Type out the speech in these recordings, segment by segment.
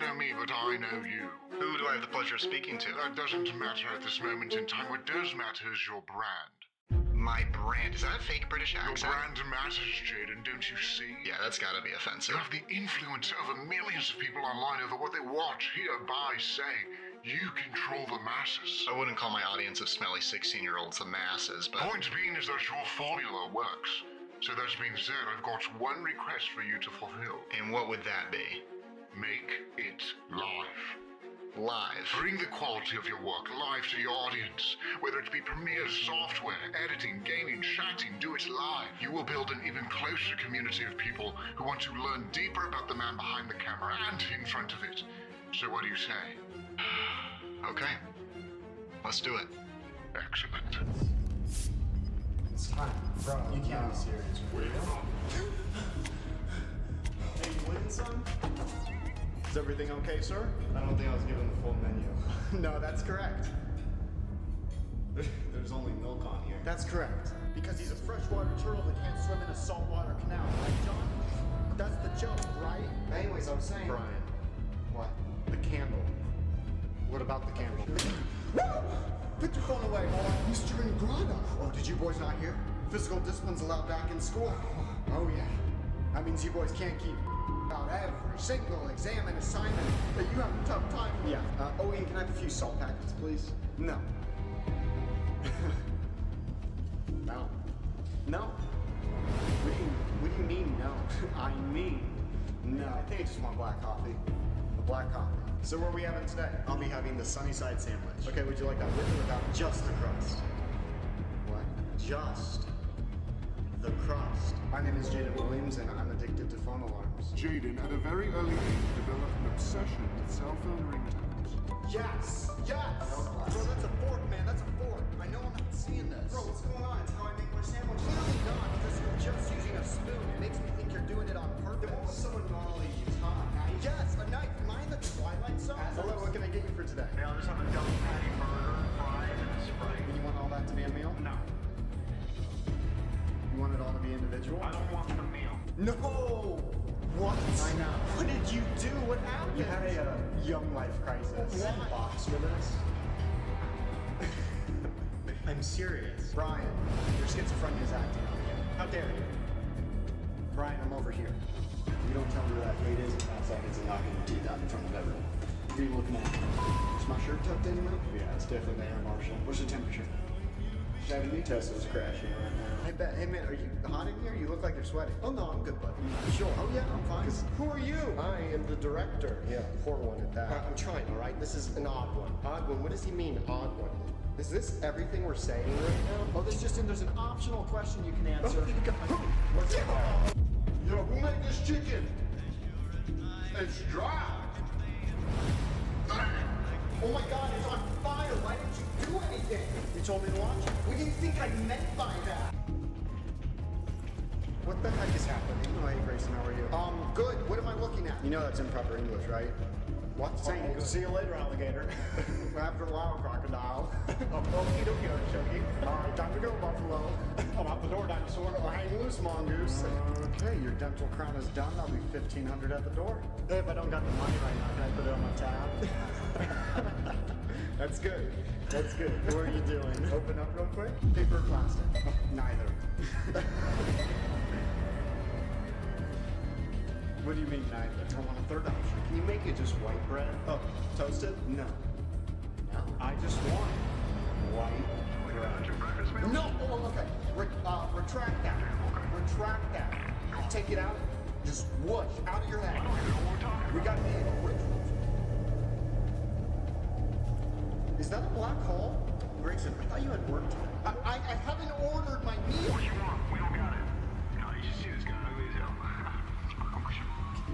know me, but I know you. Who do I have the pleasure of speaking to? That doesn't matter at this moment in time. What does matter is your brand. My brand? Is that a fake British accent? Your brand matters, Jaden, don't you see? Yeah, that's gotta be offensive. You have the influence over millions of people online over what they watch, hear, buy, say. You control the masses. I wouldn't call my audience of smelly 16-year-olds the masses, but... Point being is that your formula works. So that being said, I've got one request for you to fulfill. And what would that be? Make it live. Live? Bring the quality of your work live to your audience. Whether it be Premiere software, editing, gaming, chatting, do it live. You will build an even closer community of people who want to learn deeper about the man behind the camera and in front of it. So what do you say? Okay. Let's do it. Excellent. It's time. Bro, you can't be serious. Wait. Hey, you winning, son? Is everything okay, sir? I don't think I was given the full menu. No, that's correct. There's only milk on here. That's correct. Because he's a freshwater turtle that can't swim in a saltwater canal, right, John? That's the joke, right? Anyways, I was saying... Brian. What? The candle. What about the candle? Put your phone away, boy. Mr. Ingrata. Oh, did you boys not hear? Physical discipline's allowed back in school. Oh, yeah. That means you boys can't keep about every single exam and assignment that you have a tough time with. Yeah. Oh, Ian, can I have a few salt packets, please? No. No. No. What do you mean, no? I mean, no. I think I just want black coffee. A black coffee. So what are we having today? I'll be having the sunny side sandwich. Okay, would you like that with or without? Just the crust. What? Just the crust. My name is Jaden Williams and I'm addicted to phone alarms. Jaden, at a very early age, developed an obsession with cell phone ringtones. Yes! Yes! Bro, that's a fork, man. That's a fork. I know I'm not seeing this. Bro, what's going on? It's how I make my sandwich. Clearly not, because you're just using a spoon. It makes me think you're doing it on purpose. Then what would someone normally use, huh? A knife? Yes, a knife. Am I in the Twilight Zone? Hello, what can I get you for today? I'll just have a double patty burger, fries, and a Sprite. You want all that to be a meal? No, You want it all to be individual? I don't want the meal. No! What? I know. What did you do? What happened? You had a young life crisis. One box for this. I'm serious. Brian, your schizophrenia is acting on you. How dare you? Brian, I'm over here. You don't tell me where that gate is in 5 seconds and knock your teeth out in front of everyone. What are you looking at? Is my shirt tucked in, man? Yeah, it's definitely there, Marshall. What's the temperature? 70. Tesla's crashing right now. I bet. Hey, man, are you hot in here? You look like you're sweating. Oh, no, I'm good, buddy. Sure. Oh, yeah, I'm fine. Who are you? I am the director. Yeah, poor one at that. I'm trying, all right? This is an odd one. Odd one? What does he mean, odd one? Is this everything we're saying right now? Oh, there's an optional question you can answer. What's it? Yo, who made this chicken? It's dry. Oh my God, it's on fire. Why didn't you do anything? You told me to watch it. What do you think I meant by that? What the heck is happening? Oh, hey, Grayson, how are you? Good. What am I looking at? You know that's improper English, right? What? Saying good. See you later, alligator. After a while, crocodile. Okie dokie, Chucky. All right, time to go, Buffalo. I'm out the door, dinosaur. Hang loose, mongoose. Okay, your dental crown is done. That'll be $1,500 at the door. If I don't got the money right now, can I put it on my tab? That's good. That's good. What are you doing? Open up real quick. Paper or plastic? Neither. What do you mean neither? I want a third option. Can you make it just white bread? Oh, toasted? No. No. I just want white bread. No! Oh, okay. Retract that. Retract that. Take it out. Just whoosh out of your head. We got the rituals. Is that a black hole? Grayson, I thought you had work today. I haven't ordered my meal. What you want? We don't got it. No, you should see this guy. Ugly as hell.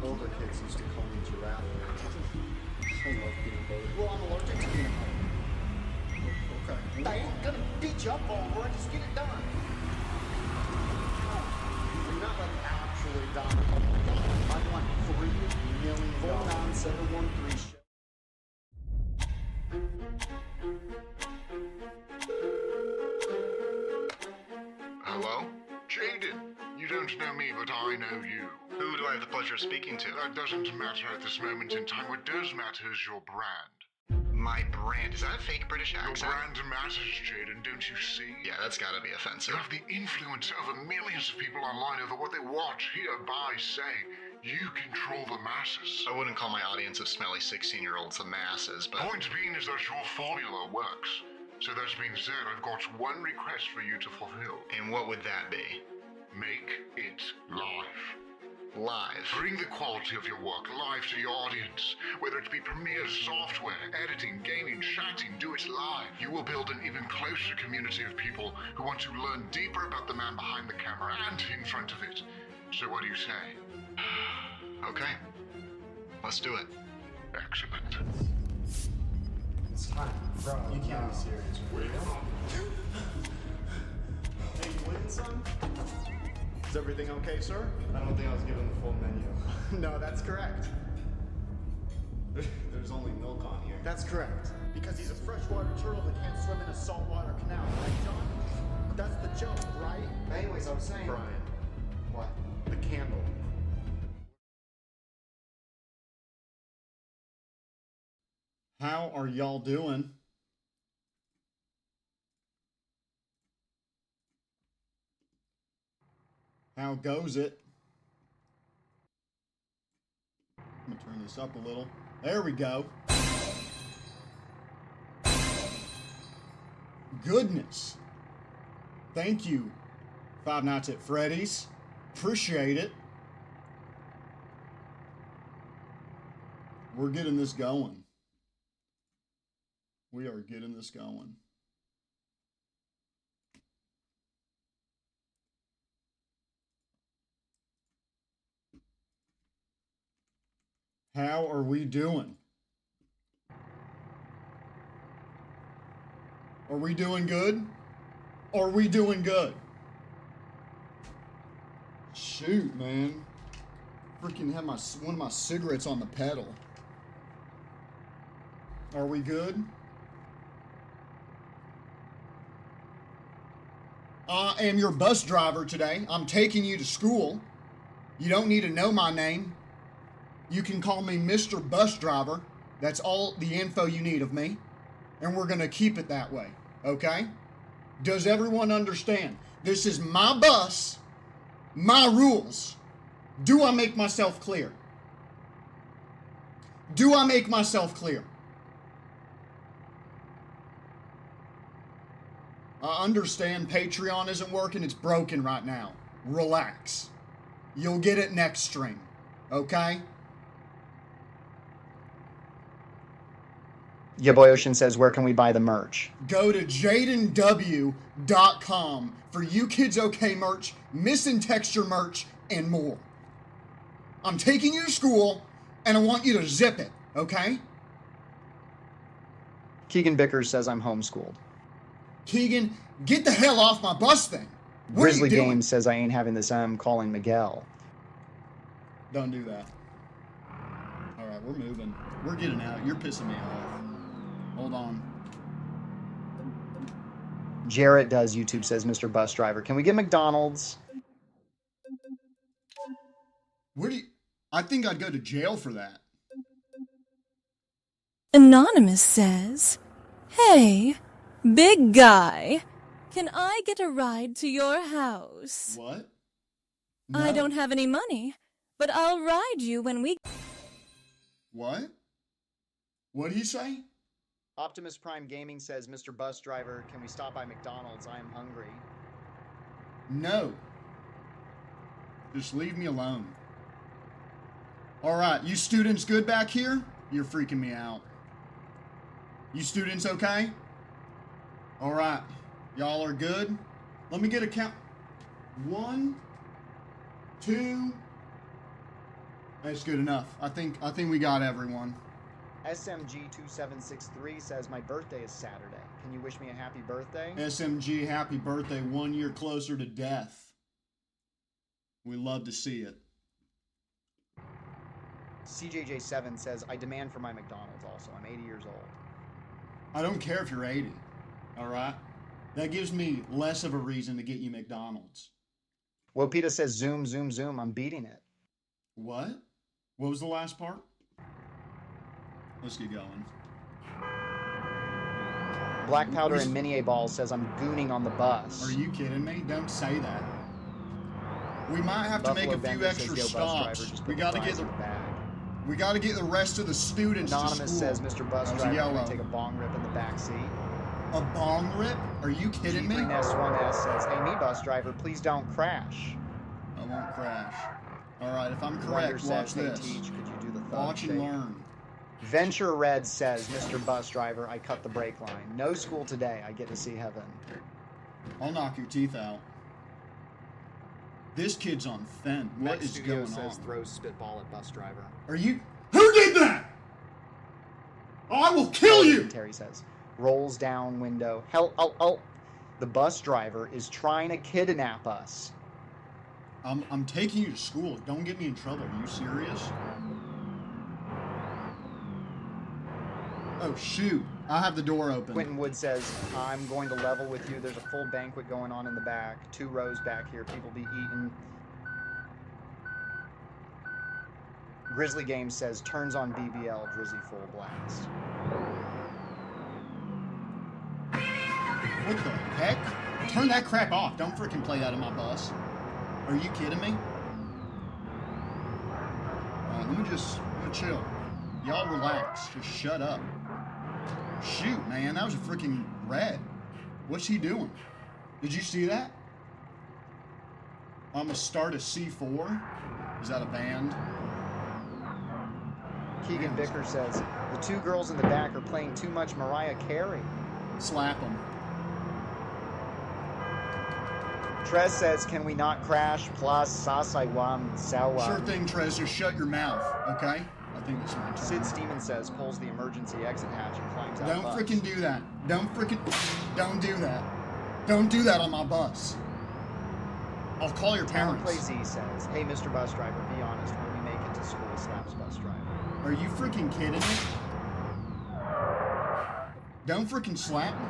Older kids used to call me giraffe. I love peanut butter. Well, I'm allergic to peanut butter. Okay. I ain't gonna beat you up over it. Just get it done. You're not like actually done. I want $3 million. Hold on, 713 show. Hello? Jaden, you don't don't know me, but I know you. Who do I have the pleasure of speaking to? That doesn't matter at this moment in time. What does matter is your brand. My brand. Is that a fake British Your accent? brand matters, Jaden, don't you see? Yeah, that's gotta be offensive. You have the influence over millions of people online over what they watch, hear, buy, say. You control the masses. I wouldn't call my audience of smelly 16-year-olds the masses, but... Point being is that your formula works. So that being said, I've got one request for you to fulfill. And what would that be? Make it live. Live. Bring the quality of your work live to your audience. Whether it be Premiere software, editing, gaming, chatting, do it live. You will build an even closer community of people who want to learn deeper about the man behind the camera and in front of it. So what do you say? Okay. Let's do it. Excellent. It's fine, bro. You can't be serious. Hey, you win, son? Is everything okay, sir? I don't think I was given the full menu. No, that's correct. There's only milk on here. That's correct. Because he's a freshwater turtle that can't swim in a saltwater canal. Right, John? That's the joke, right? Anyways, I was saying. Brian, What? the candle. How are y'all doing? How goes it? I'm gonna turn this up a little. There we go. Goodness. Thank you, Five Nights at Freddy's. Appreciate it. We're getting this going. We are getting this going. How are we doing? Are we doing good? Are we doing good? Shoot, man. Freaking have one of my cigarettes on the pedal. Are we good? I am your bus driver today. I'm taking you to school. You don't need to know my name. You can call me Mr. Bus Driver. That's all the info you need of me. And we're going to keep it that way, okay? Does everyone understand? This is my bus, my rules. Do I make myself clear? Do I make myself clear? I understand Patreon isn't working. It's broken right now. Relax. You'll get it next stream, okay? Yeah, Boy Ocean says, where can we buy the merch? Go to jadenw.com for You Kids OK merch, Missing Texture merch, and more. I'm taking you to school, and I want you to zip it, okay? Keegan Bickers says, I'm homeschooled. Keegan, get the hell off my bus thing. What Grizzly are you doing? Games says, I ain't having this. I'm calling Miguel. Don't do that. All right, we're moving. We're getting out. You're pissing me off. Hold on. Jarrett does YouTube says, Mr. Bus Driver, can we get McDonald's? Where do you... I think I'd go to jail for that. Anonymous says, hey, big guy, can I get a ride to your house? What? I No. don't have any money, but I'll ride you when we... What? What'd he say? Optimus Prime Gaming says, Mr. Bus Driver, can we stop by McDonald's? I am hungry. No. Just leave me alone. All right, you students good back here? You're freaking me out. You students okay? All right, y'all are good? Let me get a count. 1, 2. That's good enough. I think we got everyone. SMG2763 says, my birthday is Saturday. Can you wish me a happy birthday? SMG, happy birthday, 1 year closer to death. We love to see it. CJJ7 says, I demand for my McDonald's also. I'm 80 years old. I don't care if you're 80, all right? That gives me less of a reason to get you McDonald's. Wopita says, zoom, zoom, zoom. I'm beating it. What? What was the last part? Let's get going. Black Powder and Mini A Ball says, I'm gooning on the bus. Are you kidding me? Don't say that. We might have to make a few extra stops. We gotta get the rest of the students Anonymous to school. says, Mr. Bus Driver, can I take a bong rip in the back seat? A bong rip? Are you kidding me? G3S1S says, hey, me bus driver, please don't crash. I won't crash. Alright, if I'm Wonder correct, watch says, hey, this. Teach, could you do the thumb Watch and shake? learn. Venture Red says, Mr. Bus Driver, I cut the brake line. No school today. I get to see heaven. I'll knock your teeth out. This kid's on fen. What is going says, on? throws spitball at bus driver. Are you... Who did that? I will kill you! Terry says, rolls down window. Hell, oh. The bus driver is trying to kidnap us. I'm taking you to school. Don't get me in trouble. Are you serious? Oh, shoot. I have the door open. Quentin Wood says, I'm going to level with you. There's a full banquet going on in the back. 2 rows back here. People be eating. Grizzly Games says, turns on BBL, Drizzy full blast. What the heck? Turn that crap off. Don't freaking play that in my bus. Are you kidding me? Let me chill. Y'all relax. Just shut up. Shoot, man, that was a freaking red. What's he doing? Did you see that? I'm gonna start a C4. Is that a band? Keegan Vicker says, the 2 girls in the back are playing too much Mariah Carey. Slap them. Trez says, can we not crash? Plus, Sasaiwan Sawa. Sure thing, Trez. Just shut your mouth, okay? I think that's my turn. Sid Steeman says, pulls the emergency exit hatch and climbs out. Don't freaking do that. Don't do that. Don't do that on my bus. I'll call your parents. Play Z says, hey, Mr. Bus Driver, be honest, when we make it to school, slaps bus driver. Are you freaking kidding me? Don't freaking slap me.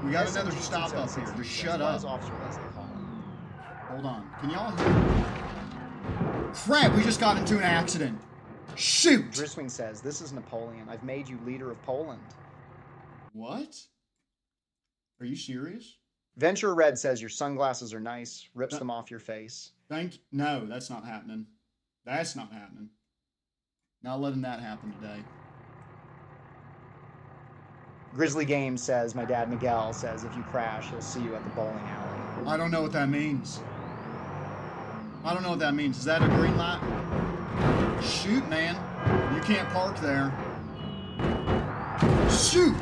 We got another stop up here. Just shut up. Hold on. Can y'all hear me? Crap, we just got into an accident. Shoot! Driswing says, this is Napoleon. I've made you leader of Poland. What? Are you serious? Venture Red says, your sunglasses are nice. Rips them off your face. No, that's not happening. That's not happening. Not letting that happen today. Grizzly Games says, my dad Miguel says, if you crash, he'll see you at the bowling alley. I don't know what that means. I don't know what that means. Is that a green light? Shoot, man. You can't park there. Shoot!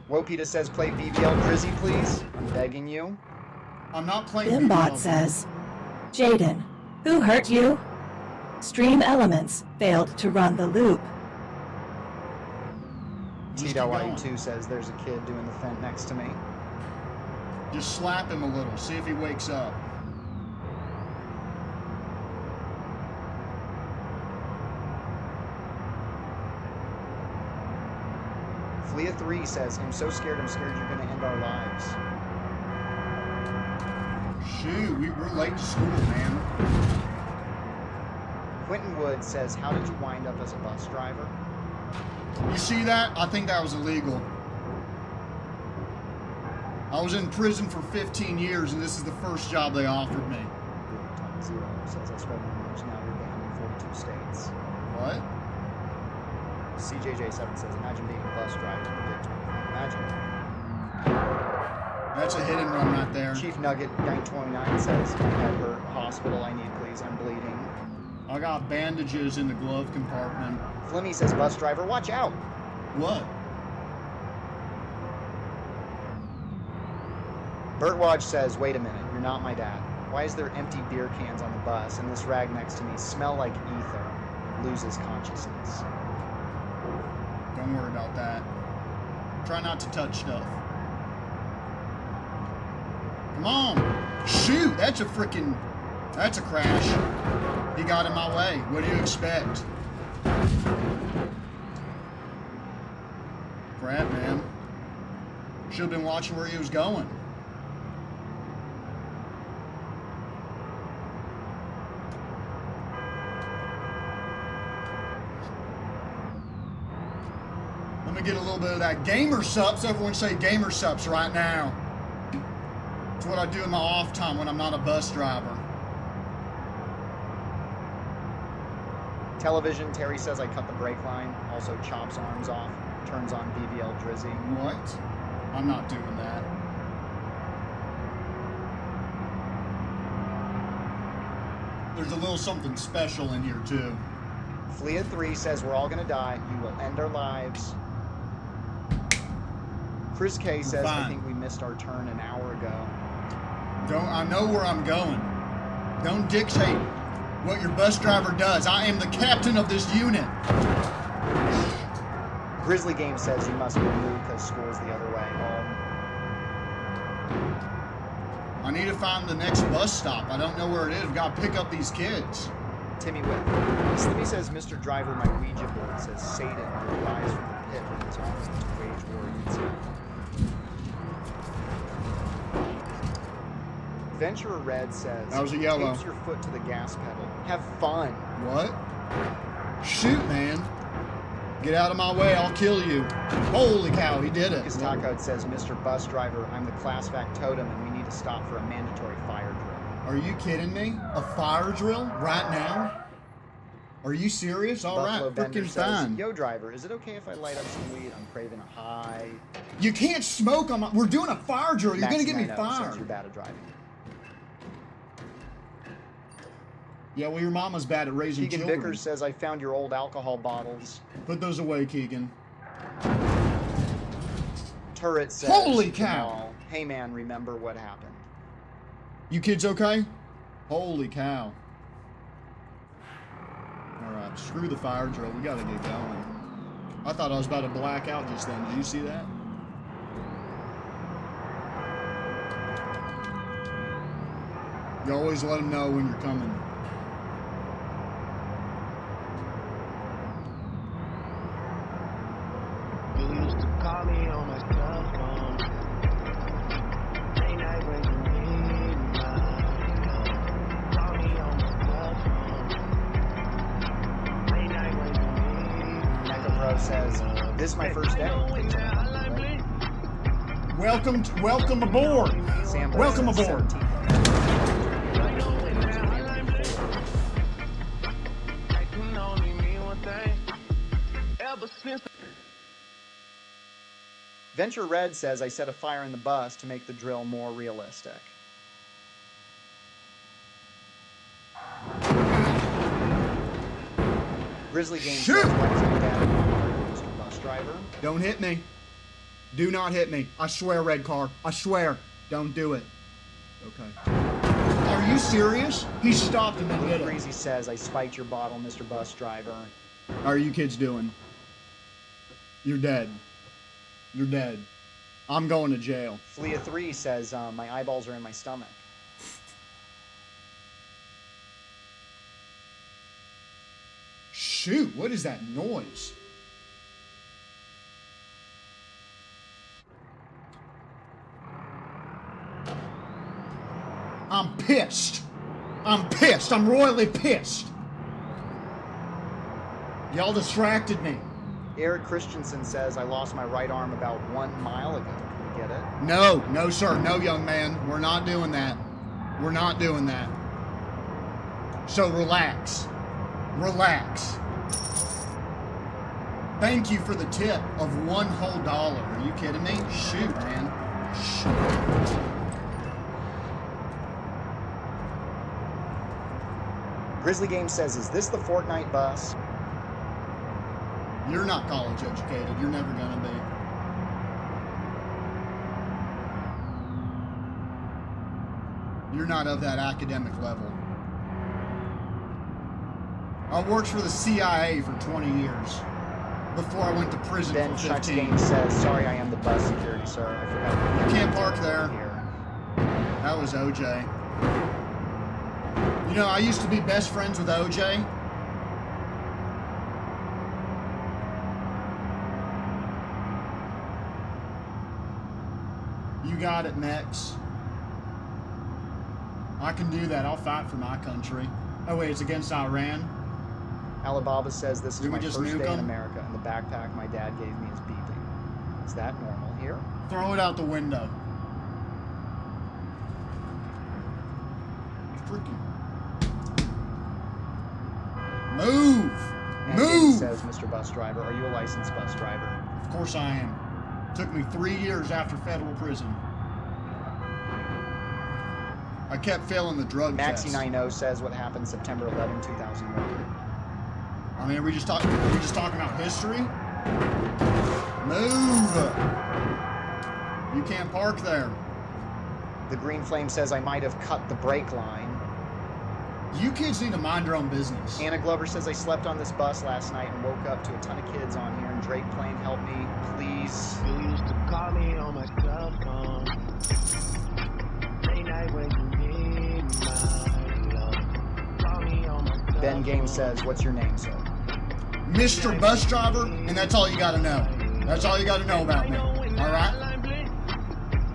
Wopita says, play BBL Drizzy, please. I'm begging you. I'm not playing Bimbot BBL. says, Jaden, who hurt you? Stream Elements failed to run the loop. TWI2 says, there's a kid doing the fent next to me. Just slap him a little. See if he wakes up. Flea3 says, I'm so scared you're going to end our lives. Shoot, we're late to school, man. Quentin Wood says, how did you wind up as a bus driver? You see that? I think that was illegal. I was in prison for 15 years, and this is the first job they offered me. Tom Zero says, I spread rumors, now you're banned in 42 states. What? CJJ7 says, imagine being a bus driver in the Big 25. Imagine. That's a hit and run right there. Chief Nugget 929 says, my head hurt, hospital, I need please, I'm bleeding. I got bandages in the glove compartment. Flimmy says, bus driver, watch out. What? Bertwatch says, wait a minute, you're not my dad. Why is there empty beer cans on the bus and this rag next to me smell like ether? Loses consciousness. Don't worry about that. Try not to touch stuff. Come on. Shoot, that's a crash. He got in my way. What do you expect? Crap, man. Should have been watching where he was going. me get a little bit of that gamer subs. Everyone say gamer subs right now. It's what I do in my off time when I'm not a bus driver. Television, Terry says I cut the brake line, also chops arms off, turns on BVL Drizzy. What? I'm not doing that. There's a little something special in here too. Flea 3 says we're all gonna die. You will end our lives. Chris K says fine. I think we missed our turn an hour ago. I know where I'm going. Don't dictate what your bus driver does. I am the captain of this unit. Grizzly Game says you must be moved because school's the other way. I need to find the next bus stop. I don't know where it is. We've got to pick up these kids. Timmy Whip. Slimmy says, Mr. Driver, my Ouija board says Satan will rise from the pit with his arms to wage war against him. Venturer Red says, That was a yellow. Tapes your foot to the gas pedal. Have fun. What? Shoot, man. Get out of my way, I'll kill you. Holy cow, he did it. His taco says, Mr. Bus Driver, I'm the class totem and we need to stop for a mandatory fire drill. Are you kidding me? A fire drill? Right now? Are you serious? All right, freaking fine. Yo, driver, is it okay if I light up some weed? I'm craving a high. You can't smoke on my... We're doing a fire drill. You're going to get me fired. You're bad at driving. Yeah, well, your mama's bad at raising Keegan children. Vickers says, I found your old alcohol bottles. Put those away, Keegan. Turret says, Holy cow. Hey, man, remember what happened. You kids okay? Holy cow. Alright, screw the fire drill. We gotta get going. I thought I was about to black out just then. Did you see that? You always let them know when you're coming. You used to call me on my cell phone. Late night when you need my phone. Call me on my cell phone. Late night when you need Mecha Pro says, this is my first day. Welcome aboard. Welcome aboard. Venture Red says, I set a fire in the bus to make the drill more realistic. Grizzly Game says, why is my dad Mr. Bus Driver? Don't hit me. Do not hit me. I swear, Red Car. I swear. Don't do it. Okay. Are you serious? He stopped and then hit it. Breezy says, I spiked your bottle, Mr. Bus Driver. How are you kids doing? You're dead. You're dead. I'm going to jail. Flea 3 says, my eyeballs are in my stomach. Shoot, what is that noise? I'm pissed. I'm pissed. I'm royally pissed. Y'all distracted me. Eric Christensen says, I lost my right arm about 1 mile ago. Can we get it? No, no, sir. No, young man. We're not doing that. We're not doing that. So relax. Relax. Thank you for the tip of $1 whole. Are you kidding me? Shoot, man. Shoot. Grizzly Game says, is this the Fortnite bus? You're not college educated. You're never gonna be. You're not of that academic level. I worked for the CIA for 20 years before I went to prison Ben for Chuck's 15. Game says, sorry, I am the bus security, sir. I forgot. You can't park there. Here. That was OJ. You know, I used to be best friends with OJ. You got it, Mex. I can do that. I'll fight for my country. Oh, wait, it's against Iran? Alibaba says, this is Did we my just first nuke day in them? America, and the backpack my dad gave me is beeping. Is that normal here? Throw it out the window. Freaking. Move! And Move! It says, Mr. Bus Driver, are you a licensed bus driver? Of course I am. Took me 3 years after federal prison. I kept failing the drug test. Maxi90 says what happened September 11, 2001. I mean, are we just talking about history? Move! You can't park there. The Green Flame says I might have cut the brake line. You kids need to mind your own business. Anna Glover says I slept on this bus last night and woke up to a ton of kids on here. And Drake Plain, help me, please. You used to call me on my cell phone. Late night when you need my love. Call me on my cell Ben Game says, what's your name, sir? Mr. Bus Driver, and that's all you gotta know. That's all you gotta know about me. Alright?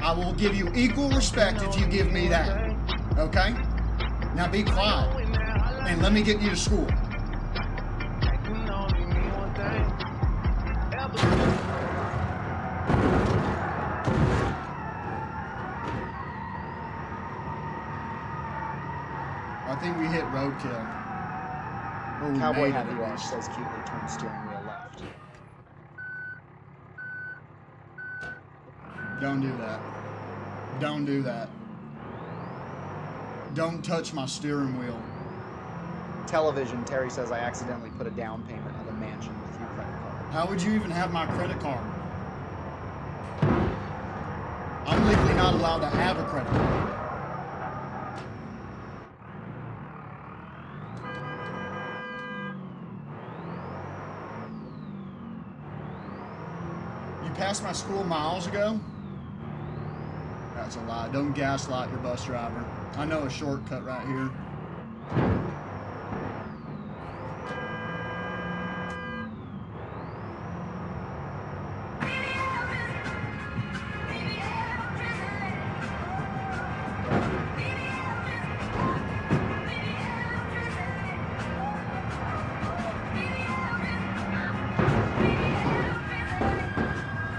I will give you equal respect if you give me that. Okay? Now be quiet. And let me get you to school. I think we hit roadkill. Or we Cowboy made it, Happy at Wash least. says cutely turn steering wheel left. Don't do that. Don't do that. Don't touch my steering wheel. Television, Terry says I accidentally put a down payment of a mansion with your credit card. How would you even have my credit card? I'm legally not allowed to have a credit card. You passed my school miles ago? That's a lie. Don't gaslight your bus driver. I know a shortcut right here.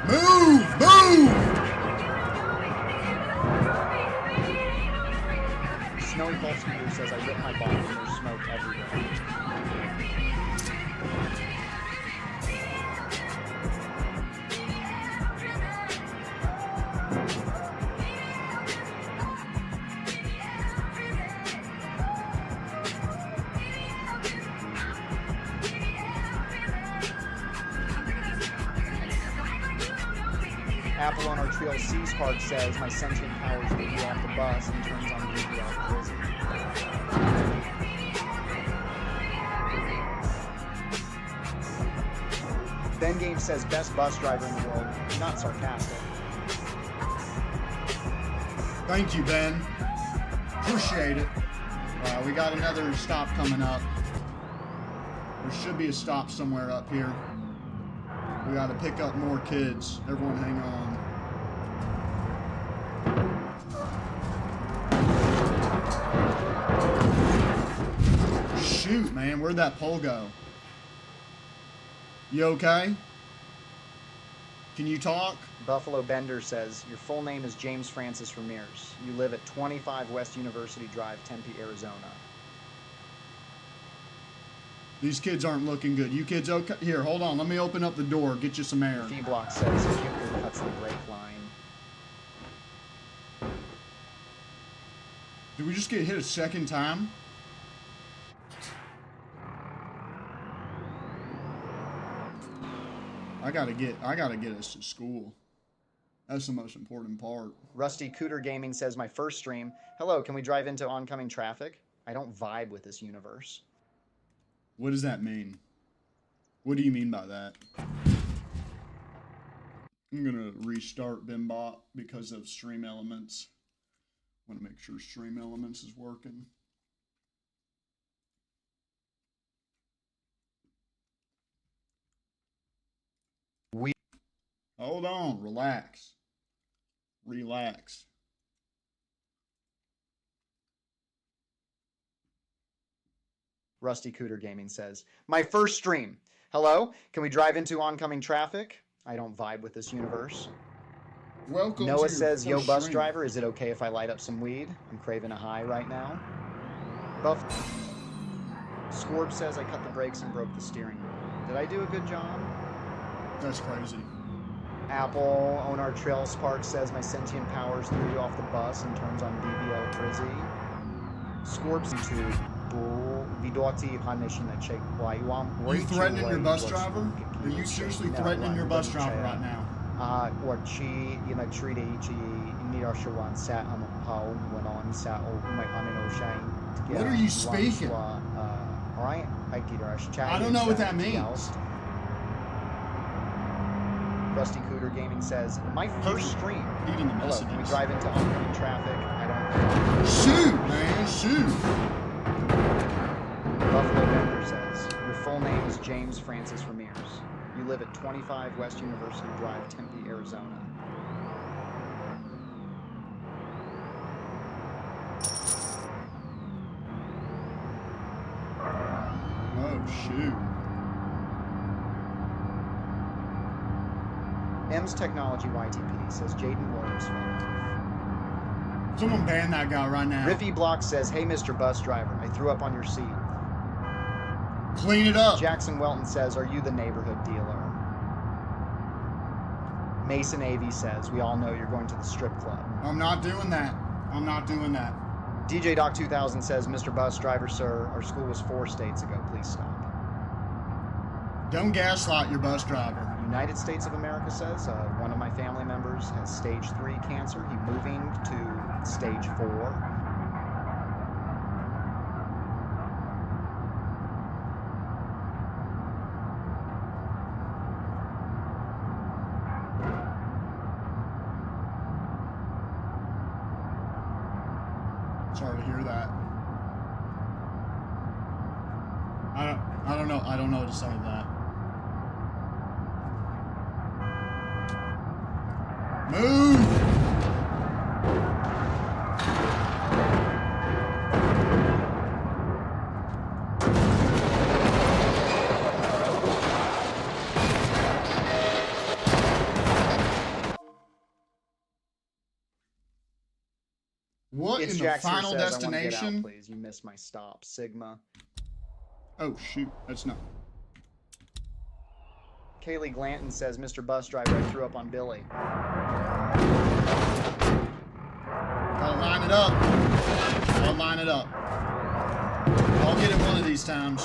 Move! Move! Snowy Pulse Scooter says I ripped my bottom and there's smoke everywhere. Apple on our Trail Seas Park says my sentient powers get you off the bus and turns on the media off prison. Ben Game says best bus driver in the world. Not sarcastic. Thank you, Ben. Appreciate it. We got another stop coming up. There should be a stop somewhere up here. We got to pick up more kids. Everyone hang on. Shoot, man. Where'd that pole go? You okay? Can you talk? Buffalo Bender says your full name is James Francis Ramirez. You live at 25 West University Drive, Tempe, Arizona. These kids aren't looking good. You kids okay? Here, hold on. Let me open up the door. Get you some air. V-Block says cutely cuts the brake line. Did we just get hit a second time? I gotta get us to school. That's the most important part. Rusty Cooter Gaming says my first stream. Hello, can we drive into oncoming traffic? I don't vibe with this universe. What does that mean? What do you mean by that? I'm gonna restart BeamBot because of Stream Elements. Want to make sure Stream Elements is working. Hold on, relax. Relax. Rusty Cooter Gaming says, my first stream. Hello, can we drive into oncoming traffic? I don't vibe with this universe. Welcome Noah to says, your yo, first bus stream. driver, is it okay if I light up some weed? I'm craving a high right now. Buff. Scorb says, I cut the brakes and broke the steering wheel. Did I do a good job? That's crazy. Apple, Onar Trail Spark says, my sentient powers threw you off the bus and turns on BBL Frizzy. Scorb to Bull, Vidoti Haneshina Check You threatening your bus driver? Are you seriously threatening your bus driver right now? Warchi, Yinagtrida Ichi, Nirashawan Sat on Hao, went on Sat my Shane. What are you speaking? Alright, I don't know what that means. Rusty Cooter Gaming says, my first stream. Reading the Hello, messages. can we drive into oncoming traffic? I don't. Shoot, man, shoot. Buffalo Bender says, your full name is James Francis Ramirez. You live at 25 West University Drive, Tempe, Arizona. Oh, shoot. M's Technology YTP says Jaden Williams. Someone ban that guy right now. Riffy Block says, hey, Mr. Bus Driver, I threw up on your seat. Clean it up. Jackson Welton says, are you the neighborhood dealer? Mason Avey says, we all know you're going to the strip club. I'm not doing that. I'm not doing that. DJ Doc 2000 says, Mr. Bus Driver, sir, our school was 4 states ago. Please stop. Don't gaslight your bus driver. United States of America says, one of my family members has stage 3 cancer. He's moving to stage 4. Sorry to hear that. I don't know what to say to that. Move! What It's in the Jackson final says, destination? I want to get out, please. You missed my stop. Sigma. Oh, shoot. That's not. Kaylee Glanton says, Mr. Bus Driver, I threw up on Billy. Gotta line it up. Gotta line it up. I'll get it one of these times.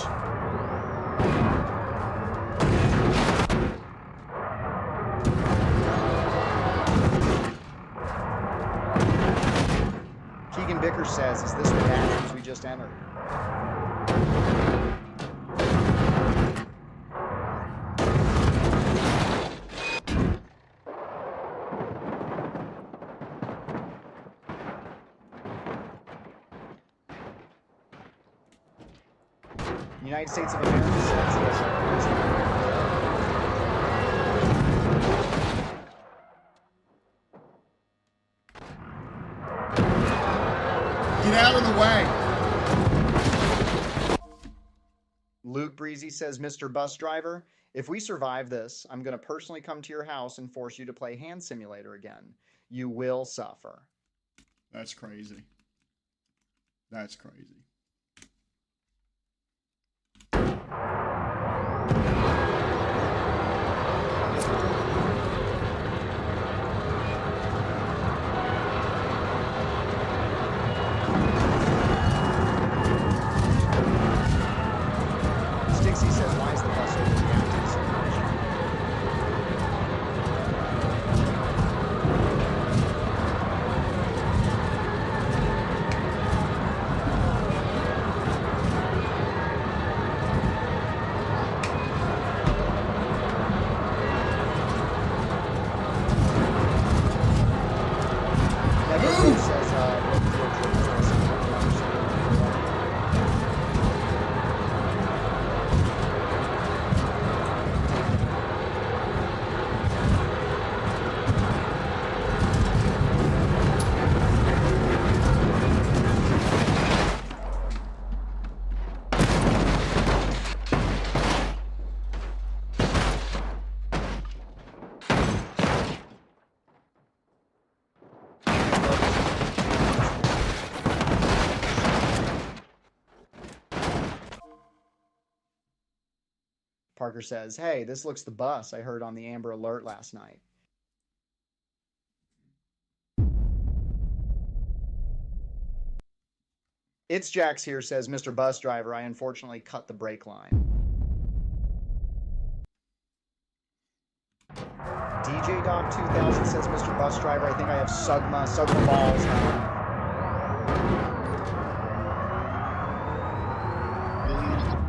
Keegan Vickers says, is this the bathrooms we just entered? United States of America says, Get out of the way. Luke Breezy says, Mr. Bus Driver, if we survive this, I'm going to personally come to your house and force you to play Hand Simulator again. You will suffer. That's crazy. That's crazy. Stixie says, why is the bus overreacting so much? Parker says, hey, this looks the bus I heard on the Amber Alert last night. It's Jax here, says Mr. Bus Driver. I unfortunately cut the brake line. DJ Dog 2000 says, Mr. Bus Driver, I think I have Sugma balls now.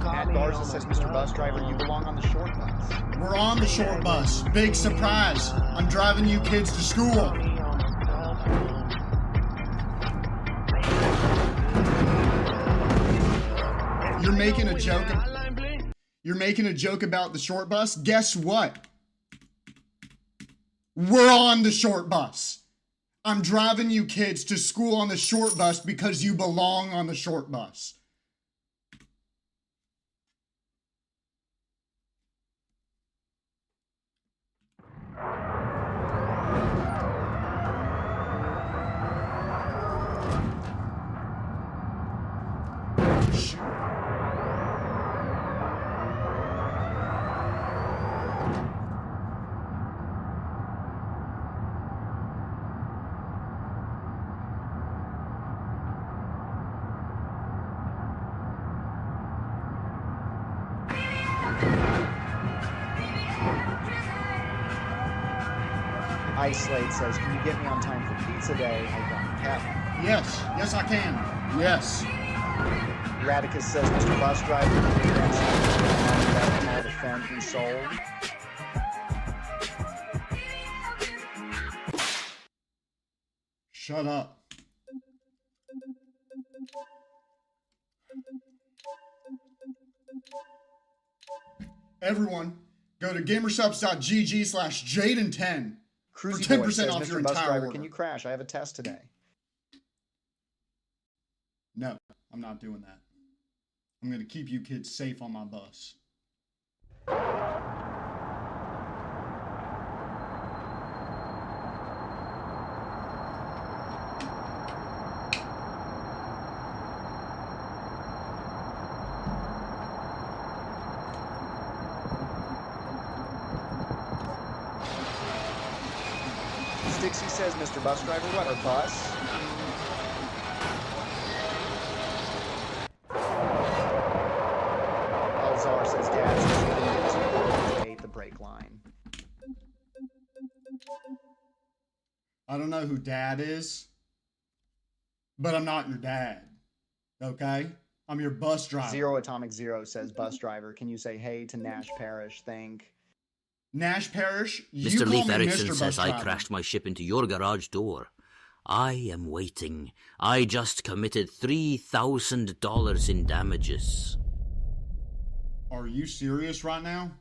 Matt Garza says, Mr. Bus Driver, you belong on the short bus. We're on the short bus. Big surprise. I'm driving you kids to school. You're making a joke. You're making a joke about the short bus? Guess what? We're on the short bus. I'm driving you kids to school on the short bus because you belong on the short bus. Ice Slade says, can you get me on time for pizza day? I've got Pat. Yes, I can. Yes. Radicus says, Mr. Bus Driver, all the Fenton sold. Shut up. Everyone, go to gamersubs.gg/Jaden10 for 10% off your entire order. Can you crash? I have a test today. No, I'm not doing that. I'm going to keep you kids safe on my bus. Stixie says, Mr. Bus Driver, what? Or bus? Elzar says, Dad says he didn't get to ate the brake line. I don't know who Dad is, but I'm not your dad. Okay? I'm your bus driver. Zero Atomic Zero says, Bus Driver, can you say hey to Nash Parish? Think. Nash Parish, you Mr. call Leif me Erikson Mr. says Bus I Driver. crashed my ship into your garage door. I am waiting. I just committed $3,000 in damages. Are you serious right now?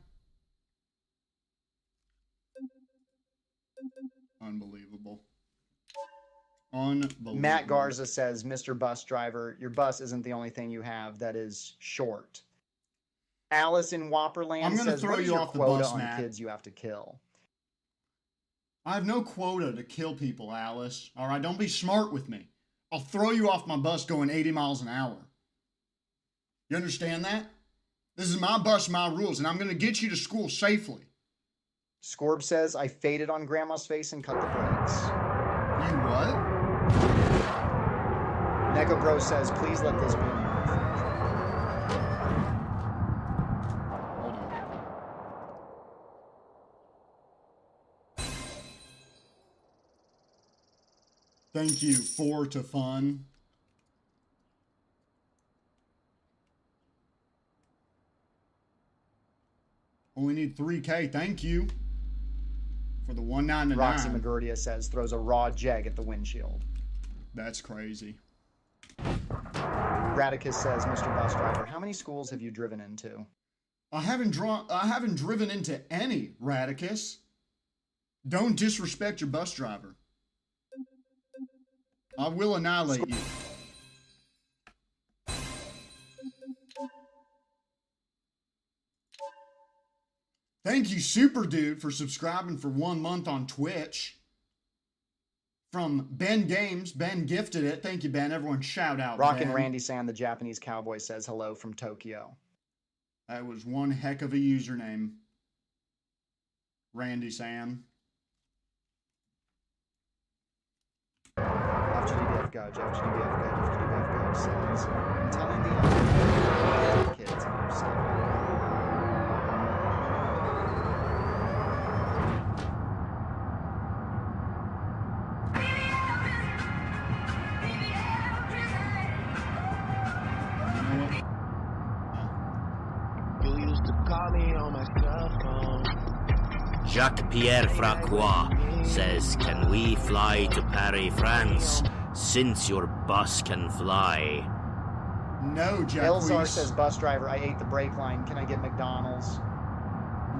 Unbelievable. Unbelievable. Matt Garza says, Mr. Bus Driver, your bus isn't the only thing you have that is short. Alice in Whopperland says, throw what is you your off the quota bus, on Matt. kids you have to kill? I have no quota to kill people, Alice. All right, don't be smart with me. I'll throw you off my bus going 80 miles an hour. You understand that? This is my bus, my rules, and I'm going to get you to school safely. Scorb says, I faded on Grandma's face and cut the brakes. You what? Neko Bro says, please let this be a Hold on. Thank you, 4 to fun. Only need 3K. Thank you for the 199. Roxy Magurdia says, throws a raw jeg at the windshield. That's crazy. Radicus says, Mr. Bus Driver, how many schools have you driven into? I haven't driven into any, Radicus. Don't disrespect your bus driver. I will annihilate you. Thank you, Super Dude, for subscribing for 1 month on Twitch. From Ben Games. Ben gifted it. Thank you, Ben. Everyone shout out, Rockin' Ben. Randy San, the Japanese cowboy, says hello from Tokyo. That was one heck of a username. Randy Sam. FGDBF Gudge, FGDBF Gudge, FGDBF Gudge says, I'm telling the kids I'm upset. You used to call me on my cell phone. Jacques-Pierre Fracroix says, can we fly to Paris, France, since your bus can fly? No, Jack. Elzar says, bus driver, I ate the brake line. Can I get McDonald's?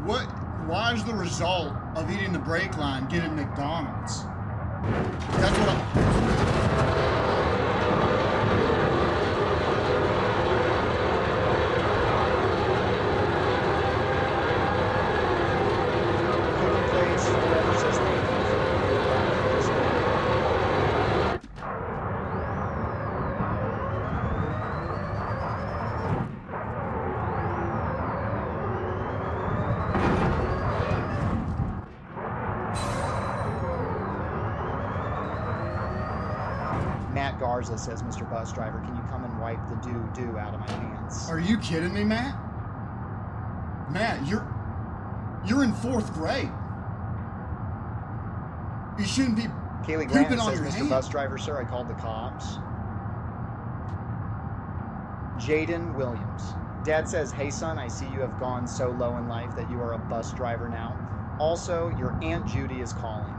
What? Why is the result of eating the brake line getting McDonald's? That's what I'm... Matt Garza says, Mr. Bus Driver, can you come and wipe the doo-doo out of my pants? Are you kidding me, Matt? Matt, you're in 4th grade. You shouldn't be Kaylee Grant pooping on says, your Mr. hand. Bus Driver, sir, I called the cops. Jaden Williams. Dad says, hey son, I see you have gone so low in life that you are a bus driver now. Also, your Aunt Judy is calling.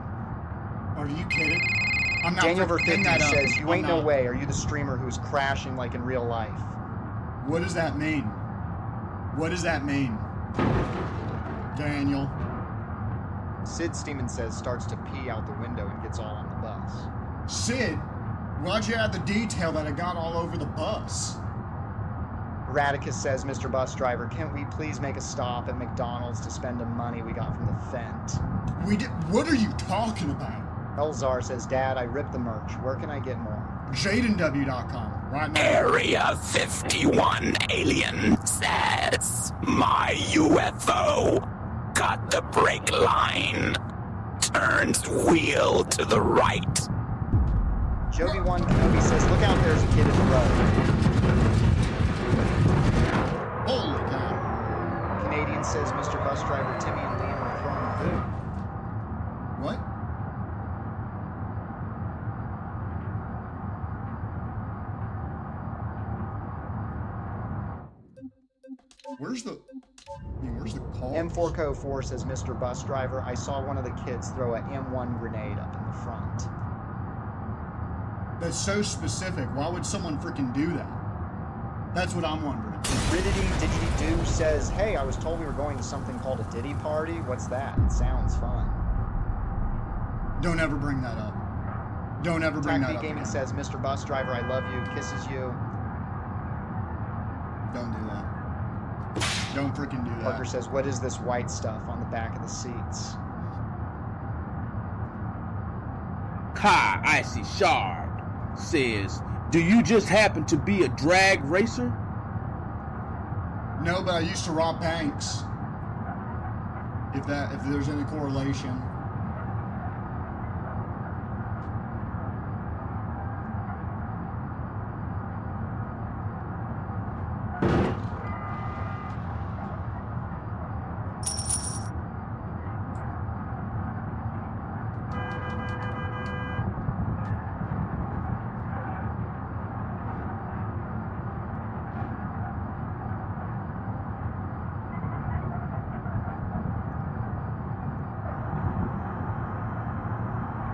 Are you kidding? I'm not Daniel freaking Ver50 that up. says, you I'm ain't no not. way. Are you the streamer who's crashing like in real life? What does that mean? What does that mean? Daniel. Sid Steeman says, starts to pee out the window and gets all on the bus. Sid, why'd you add the detail that it got all over the bus? Radicus says, Mr. Bus Driver, can't we please make a stop at McDonald's to spend the money we got from the Fent? We did. What are you talking about? Elzar says, Dad, I ripped the merch. Where can I get more? JadenW.com right now. Area 51 alien says my UFO got the brake line. Turns wheel to the right. Joby1 Kenobi says, look out, there's a kid in the road. Holy cow. Canadian says, Mr. Bus Driver, Timmy and Liam are throwing food. What? Where's the call? M4Co4 says, Mr. Bus Driver, I saw one of the kids throw a M1 grenade up in the front. That's so specific. Why would someone freaking do that? That's what I'm wondering. Ridity Diggity Doo says, hey, I was told we were going to something called a Diddy party. What's that? It sounds fun. Don't ever bring that up. Don't ever bring that TACB up. Gaming says, Mr. Bus Driver, I love you. Kisses you. Don't do that. Don't freaking do that. Parker says, what is this white stuff on the back of the seats? Hi, Icy Shard says, do you just happen to be a drag racer? No, but I used to rob banks. If there's any correlation.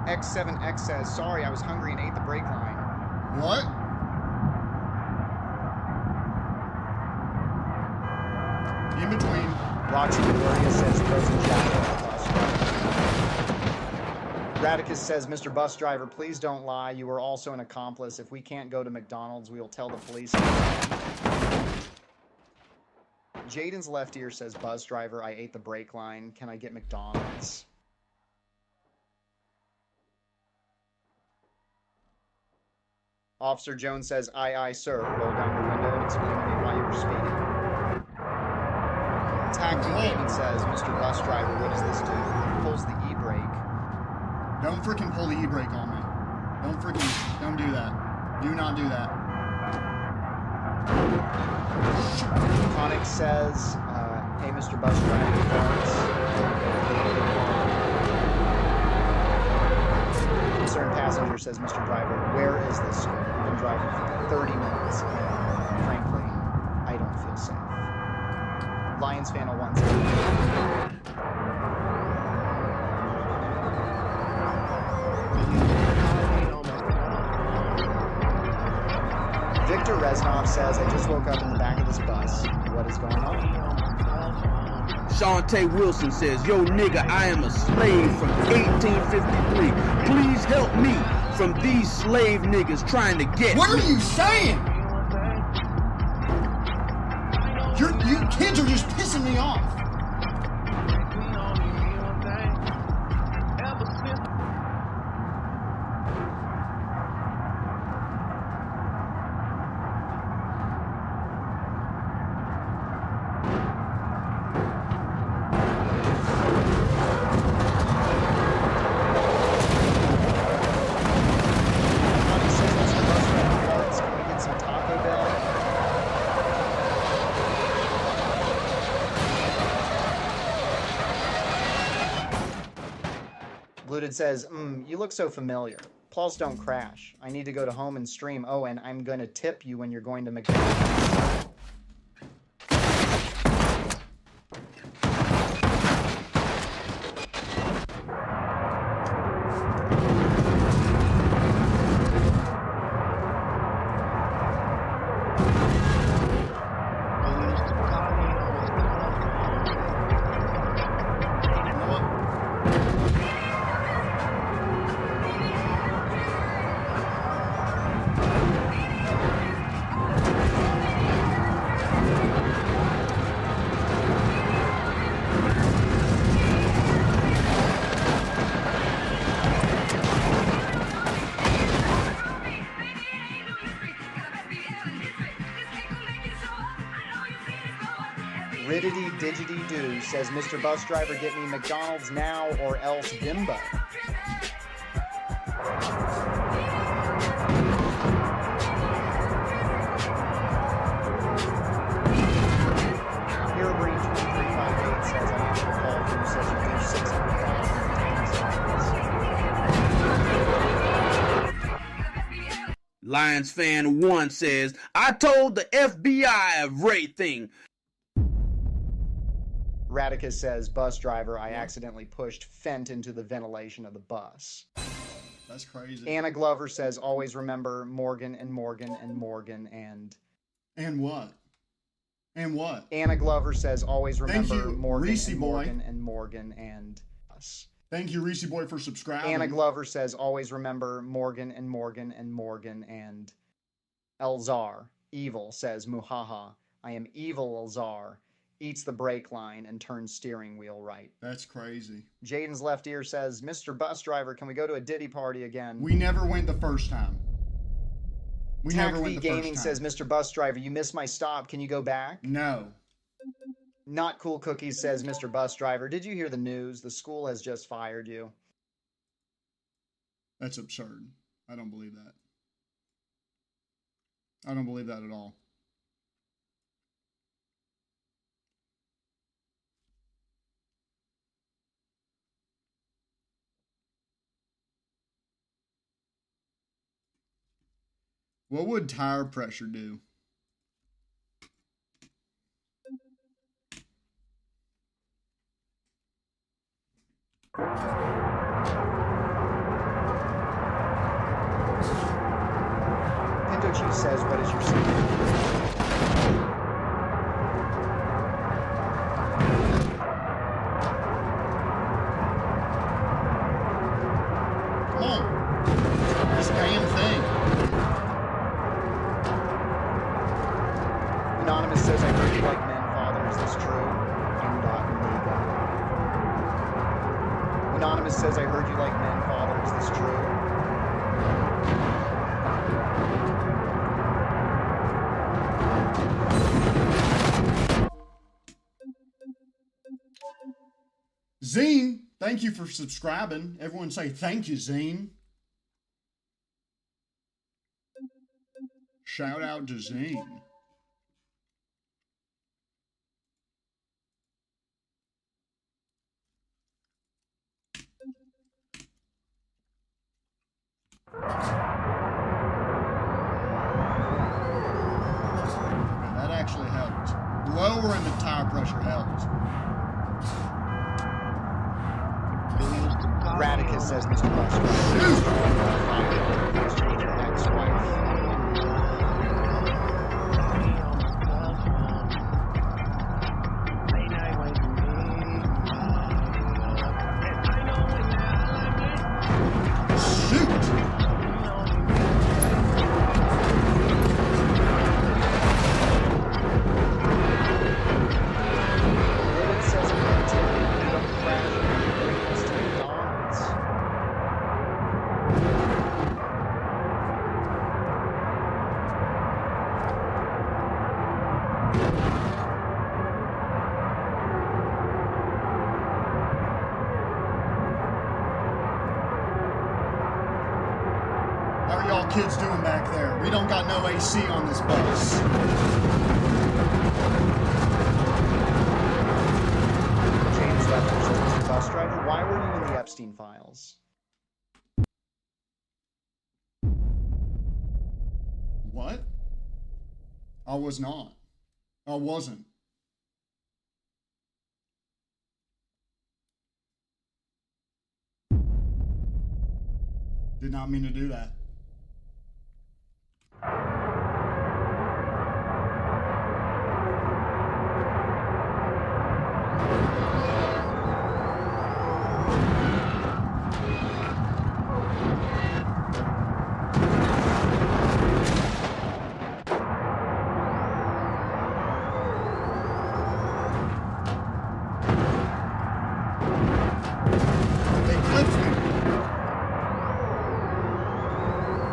X7X says, sorry, I was hungry and ate the brake line. What? In between. Roxy Gloria says, frozen jacket. Radicus says, Mr. Bus Driver, please don't lie. You are also an accomplice. If we can't go to McDonald's, we will tell the police. Jaden's left ear says, Bus Driver, I ate the brake line. Can I get McDonald's? Officer Jones says, aye, aye, sir. Roll down your window and explain to me why you were speeding. Tactic Gaming says, Mr. Bus Driver, what does this do? Pulls the e-brake. Don't freaking pull the e-brake on me. Don't do that. Do not do that. Tonic says, hey, Mr. Bus Driver, parts. Concerned passenger says, Mr. Driver, where is this school? I've been driving for 30 minutes, and frankly, I don't feel safe. Lions Fan 01 says, Victor Reznov says, I just woke up in the back of this bus. What is going on? Shantae Wilson says, yo nigga, I am a slave from 1853. Please help me from these slave niggas trying to get What me. are you saying? You kids are just pissing me off. Bluded says, you look so familiar. Plus, don't crash. I need to go to home and stream. Oh, and I'm going to tip you when you're going to McDonald's. Riddity Digity Doo says, Mr. Bus Driver, get me McDonald's now or else bimbo. Herobrine 2358 says, I answer the call who says you do 600,000 seconds. Lions Fan 1 says, I told the FBI everything. Radicus says, Bus Driver, I accidentally pushed Fent into the ventilation of the bus. That's crazy. Anna Glover says, always remember Morgan and Morgan and Morgan and... And what? And what? Anna Glover says, always remember Thank you, Morgan Reese and Boy. Morgan and Morgan and us. Thank you, Reese Boy, for subscribing. Anna Glover says, always remember Morgan and Morgan and Morgan and Elzar. Evil says, Muhaha, I am evil Elzar. Eats the brake line and turns steering wheel right. That's crazy. Jaden's left ear says, Mr. Bus Driver, can we go to a Diddy party again? We never went the first time. We never went the Gaming first time. says, Mr. Bus Driver, you missed my stop. Can you go back? No. Not Cool Cookies says, Mr. Bus Driver, did you hear the news? The school has just fired you. That's absurd. I don't believe that. I don't believe that at all. What would tire pressure do? Pinto Cheese says, what is your secret? Come on. This damn thing. Anonymous says, I heard you like men, father. Is this true? M.Nega. Anonymous says, I heard you like men, father. Is this true? Zine, thank you for subscribing. Everyone say thank you, Zine. Shout out to Zine. That actually helped. Lowering the tire pressure helped. Radicus says Mr. Buster. Exchange your ex-wife. How are y'all kids doing back there? We don't got no AC on this bus. James Lester says, Mr. Bus Driver, why were you in the Epstein files? What? I was not. I wasn't. Did not mean to do that.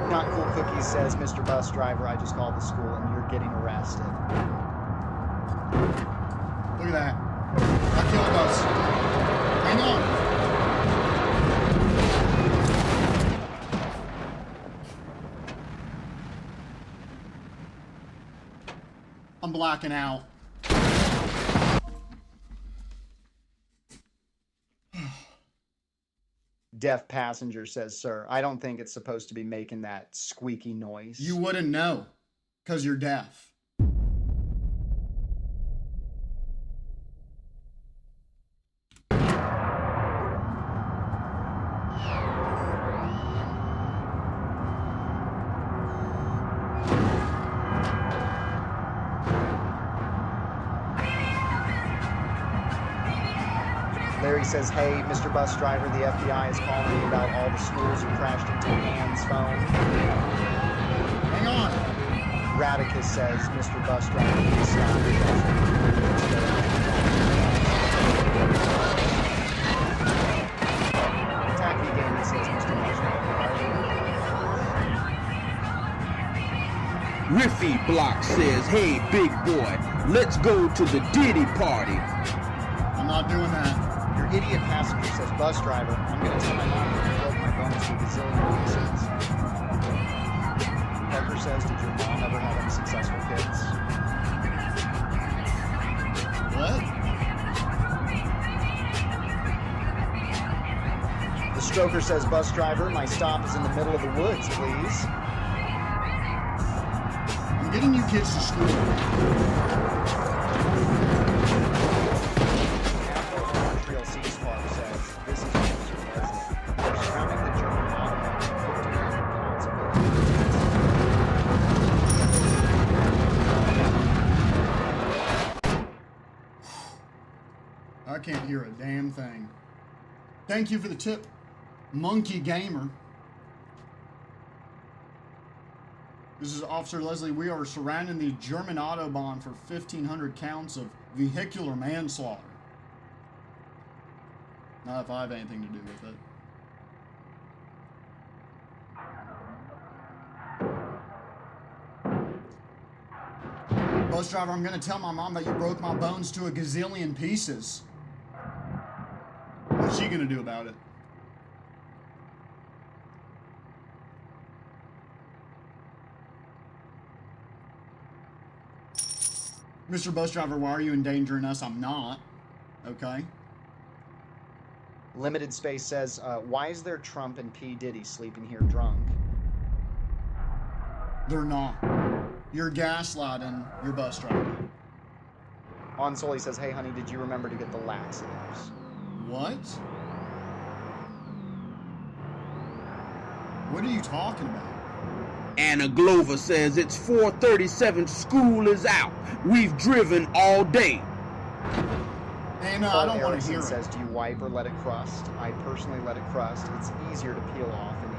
Not Cool Cookies says, Mr. Bus Driver, I just called the school and you're getting arrested. Look at that. I killed us. Hang on. I'm blacking out. Deaf passenger says, sir, I don't think it's supposed to be making that squeaky noise. You wouldn't know, because you're deaf. Larry says, hey, Mr. Bus Driver, the FBI is calling me about all the schools you crashed into Anne's phone. Hang on. Radicus says, Mr. Bus Driver, please stop. Tacky Gaming says, Mr. Bus Driver. Riffy Block says, hey, big boy, let's go to the Diddy party. I'm not doing that. Your idiot passenger says, Bus Driver, I'm going to tell my mom that you broke my bones to a gazillion pieces. Parker says, did your mom ever have any successful kids? What? The Stroker says, Bus Driver, my stop is in the middle of the woods, please. I'm getting you kids to school. I can't hear a damn thing. Thank you for the tip, Monkey Gamer. This is Officer Leslie. We are surrounding the German autobahn for 1,500 counts of vehicular manslaughter. Not if I have anything to do with it. Bus driver, I'm going to tell my mom that you broke my bones to a gazillion pieces. gonna do about it? Mr. Bus Driver, why are you endangering us? I'm not. Okay. Limited Space says, why is there Trump and P. Diddy sleeping here drunk? They're not. You're gaslighting your bus driver. Onsoli says, hey honey, did you remember to get the laxatives? What? What are you talking about? Anna Glover says it's 4:37, school is out. We've driven all day. Anna, I don't want to hear it. Says, do you wipe or let it crust? I personally let it crust. It's easier to peel off and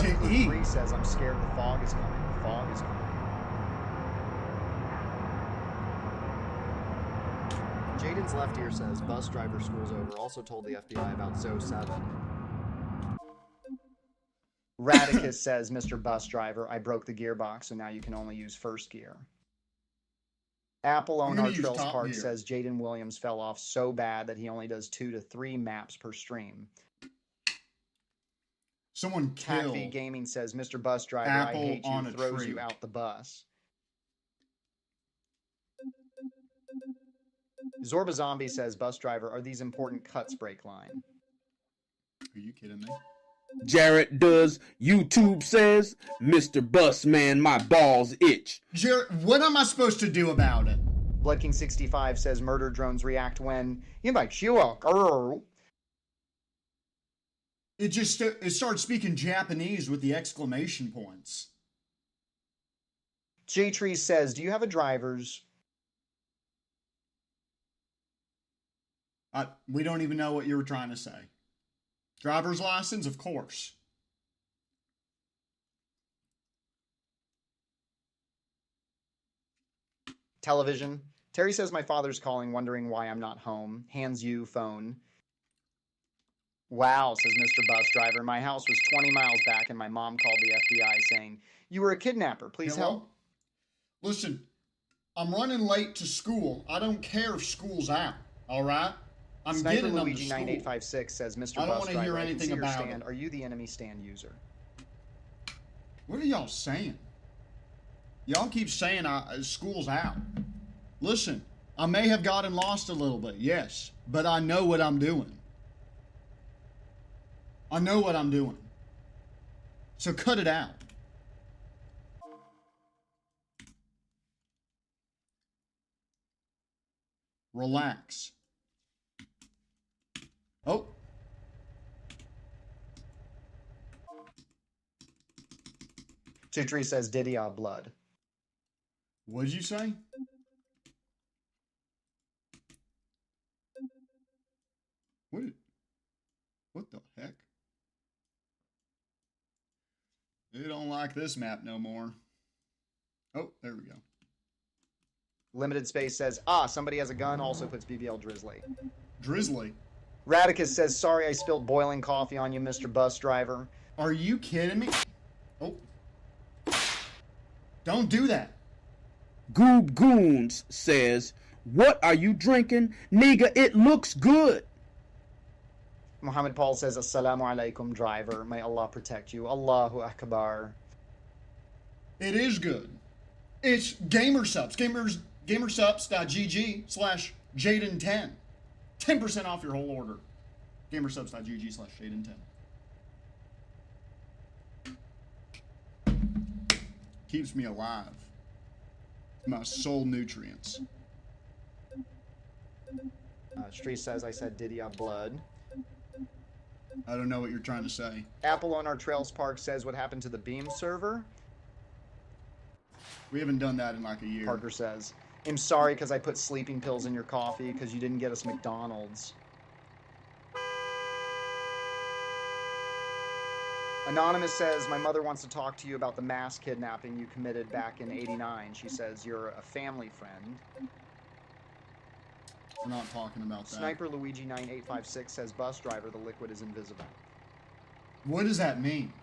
eat. To eat? 3 says, I'm scared the fog is coming. The fog is coming. Jaden's left ear says, bus driver school's over. Also told the FBI about Zo 7. Radicus says, Mr. Bus Driver, I broke the gearbox, so now you can only use first gear. Apple on our Trails Park gear. Says, Jaden Williams fell off so bad that he only does 2 to 3 maps per stream. Someone killed Hackby Gaming says, Mr. Bus Driver, Apple I hate on you, a throws tree. you out the bus. Zorba Zombie says, Bus Driver, are these important cuts break line? Are you kidding me? Jarrett does. YouTube says, Mr. Busman, my balls itch. Jarrett, what am I supposed to do about it? BloodKing65 says, murder drones react when you invite you a girl. It started speaking Japanese with the exclamation points. J-Tree says, do you have a driver's? We don't even know what you were trying to say. Driver's license, of course. Television. Terry says, my father's calling, wondering why I'm not home. Hands you phone. Wow, says Mr. Bus Driver. My house was 20 miles back and my mom called the FBI saying, you were a kidnapper. Please help. Listen, I'm running late to school. I don't care if school's out. All right? I'm Sniper getting them to Luigi school. 9856 says, Mr. I don't Bus want to Driver, hear I can see anything your about stand. it. Are you the enemy stand user? What are y'all saying? Y'all keep saying school's out. Listen, I may have gotten lost a little bit, yes, but I know what I'm doing. I know what I'm doing. So cut it out. Relax. Oh. Tutri says, Diddy blood. What did you say? What the heck? They don't like this map no more. Oh, there we go. Limited Space says, somebody has a gun, also puts BBL Drizzly. Drizzly? Radicus says, sorry I spilled boiling coffee on you, Mr. Bus Driver. Are you kidding me? Oh. Don't do that. Goob Goons says, what are you drinking? Nigga, it looks good. Muhammad Paul says, Assalamu alaikum, driver. May Allah protect you. Allahu Akbar. It is good. It's Gamersubs. Gamersubs.gg/Jaden10. 10% off your whole order. Gamersubs.gg/Jaden10. Keeps me alive. My soul nutrients. Street says, I said Diddy blood. I don't know what you're trying to say. Apple on our Trails Park says, what happened to the Beam server? We haven't done that in like a year. Parker says, I'm sorry because I put sleeping pills in your coffee because you didn't get us McDonald's. Anonymous says, my mother wants to talk to you about the mass kidnapping you committed back in '89. She says, you're a family friend. We're not talking about that. Sniper Luigi 9856 says, bus driver, the liquid is invisible. What does that mean?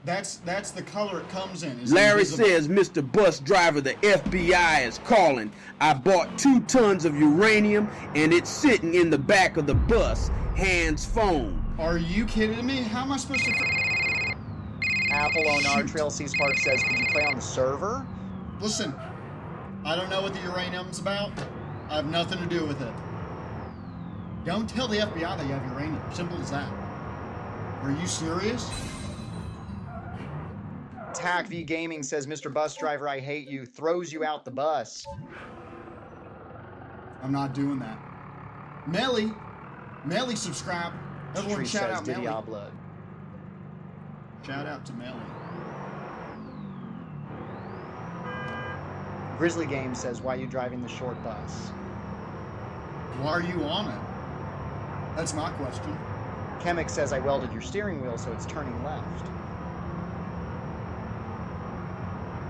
That's the color it comes in. Larry invisible. says, Mr. Bus Driver, the FBI is calling. I bought 2 tons of uranium and it's sitting in the back of the bus. Hands phone. Are you kidding me? How am I supposed to... Apple Onar Trail C Spark says, could you play on the server? Listen, I don't know what the uranium's about. I have nothing to do with it. Don't tell the FBI that you have uranium. Simple as that. Are you serious? Tac V Gaming says, Mr. Bus Driver, I hate you. Throws you out the bus. I'm not doing that. Melly, subscribe. Everyone Street shout says, out Diddy Melly. Blood. Shout out to Melly. Grizzly Game says, why are you driving the short bus? Why are you on it? That's my question. Chemic says, I welded your steering wheel so it's turning left.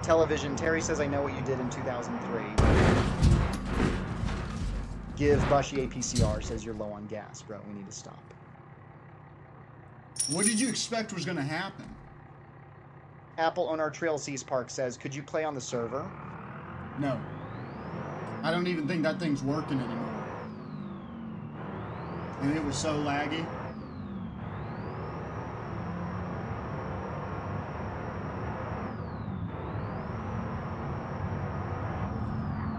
Television Terry says, I know what you did in 2003. Give Bushy a PCR says, you're low on gas, bro. We need to stop. What did you expect was going to happen? Apple on our Trail Seas Park says, could you play on the server? No. I don't even think that thing's working anymore. And it was so laggy.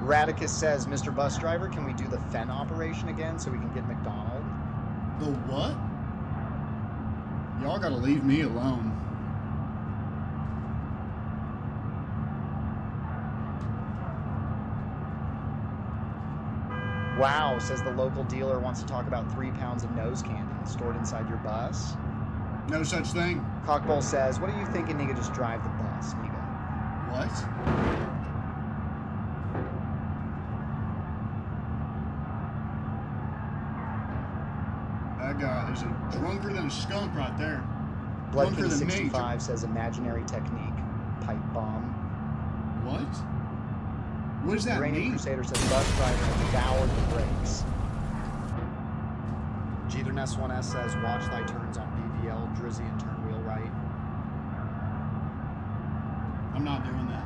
Radicus says, Mr. Bus Driver, can we do the Fen operation again so we can get McDonald? The what? Y'all gotta leave me alone. Wow, says the local dealer wants to talk about 3 pounds of nose candy stored inside your bus. No such thing. Cockbull says, what are you thinking, nigga? Just drive the bus, nigga. What? That guy is a drunker than a skunk right there. Drunker than me. Bloodkin65 says, imaginary technique. Pipe bomb. What? What does that Uranium mean? Crusader says, bus driver has devoured the brakes. G3S1S says, watch thy turns on BVL, Drizzy, and turn wheel right. I'm not doing that.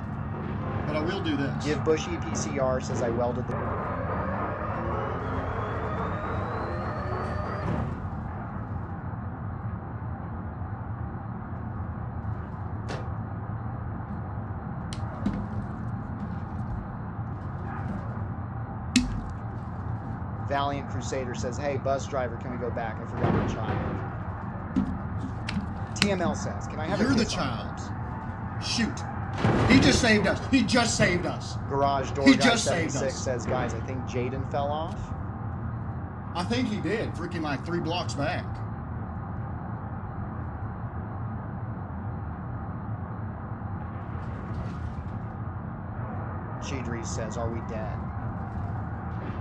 But I will do this. Give Bushy PCR says, I welded the... Valiant Crusader says, hey, bus driver, can we go back? I forgot my child. TML says, can I have You're a the kiss on child. lips? Shoot. He just saved us. He just saved us. Garage Door He Guy just saved 76 us. says, guys, I think Jaden fell off. I think he did. Freaking like 3 blocks back. Chidri says, are we dead?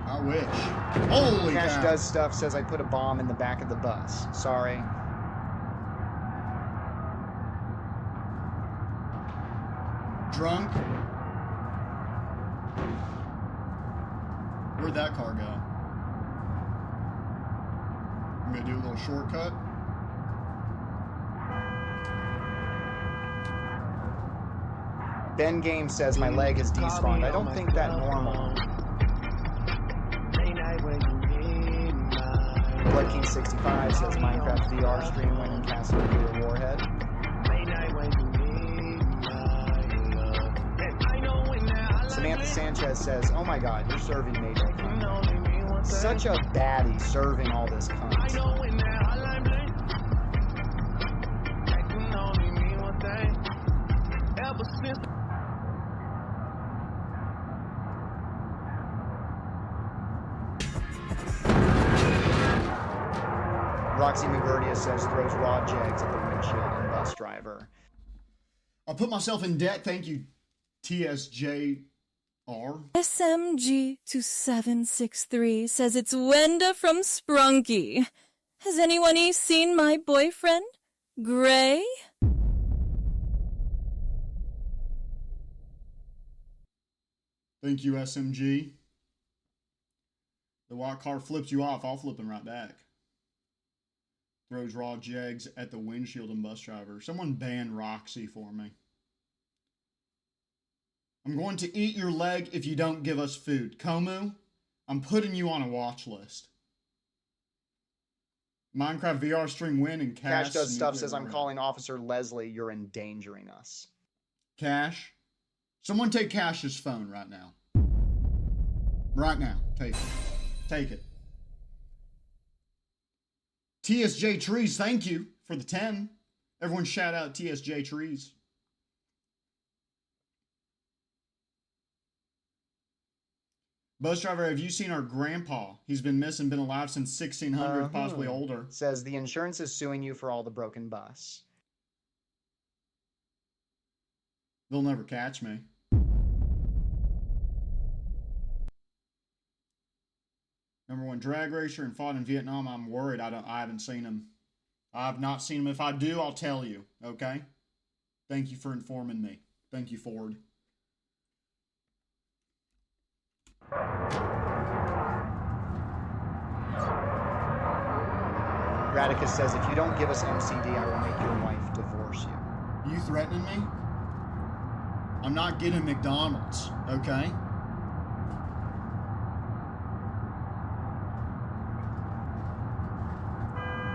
I wish. Holy Cash cow. Does Stuff says, I put a bomb in the back of the bus. Sorry. Drunk. Where'd that car go? I'm gonna do a little shortcut. Ben Game says, my leg is despawned. I don't think that normal. Bloodking65 says, Minecraft VR stream when in Castle Nuclear Warhead. Samantha Sanchez says, oh my god, you're serving major cunt. Such a baddie serving all this cunt. Roxy Mugurdia says, throws raw jags at the windshield and bus driver. I'll put myself in debt. Thank you, TSJR. SMG2763 says it's Wenda from Sprunky. Has anyone seen my boyfriend, Gray? Thank you, SMG. The white car flips you off. I'll flip him right back. Throws raw jegs at the windshield and bus driver. Someone ban Roxy for me. I'm going to eat your leg if you don't give us food. Komu, I'm putting you on a watch list. Minecraft VR stream win and Cash does stuff says, I'm calling Officer Leslie. You're endangering us. Cash, someone take Cash's phone right now. Right now. Take it. Take it. TSJ Trees, thank you for the 10. Everyone shout out TSJ Trees. Bus driver, have you seen our grandpa? He's been missing, been alive since 1600, possibly older. Says the insurance is suing you for all the broken bus. They'll never catch me. #1 drag racer and fought in Vietnam. I'm worried. I haven't seen him. I've not seen him. If I do, I'll tell you. Okay? Thank you for informing me. Thank you, Ford. Radicus says, if you don't give us MCD, I will make your wife divorce you. You threatening me? I'm not getting McDonald's, okay?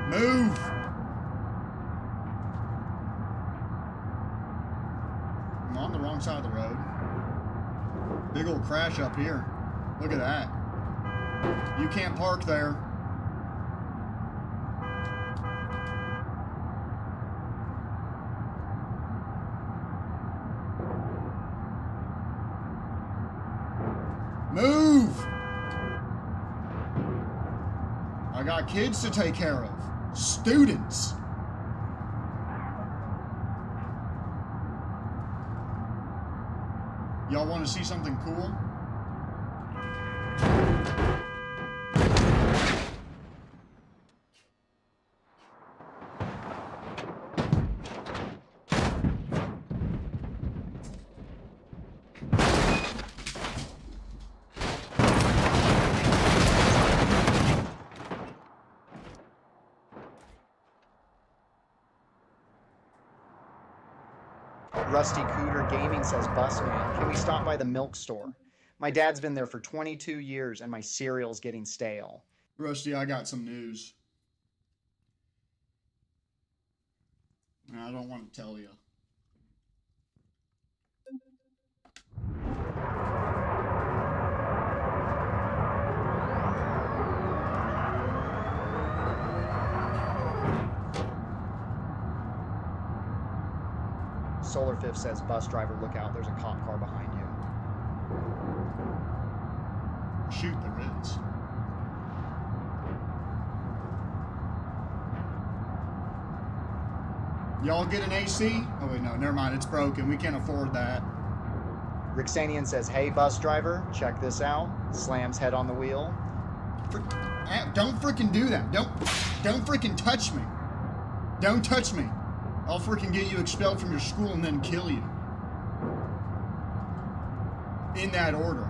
Move! I'm on the wrong side of the road. Big old crash up here. Look at that. You can't park there. Move! I got kids to take care of. Students. Y'all want to see something cool? Rusty Cooter Gaming says, Busman, can we stop by the milk store? My dad's been there for 22 years and my cereal's getting stale. Rusty, I got some news. I don't want to tell you. Solar Fifth says, bus driver, look out, there's a cop car behind you. Shoot, there is. Y'all get an AC? Oh wait, no, never mind, it's broken. We can't afford that. Rixanian says, hey, bus driver, check this out. Slams head on the wheel. Don't freaking do that. Don't freaking touch me. Don't touch me. I'll freaking get you expelled from your school and then kill you. In that order.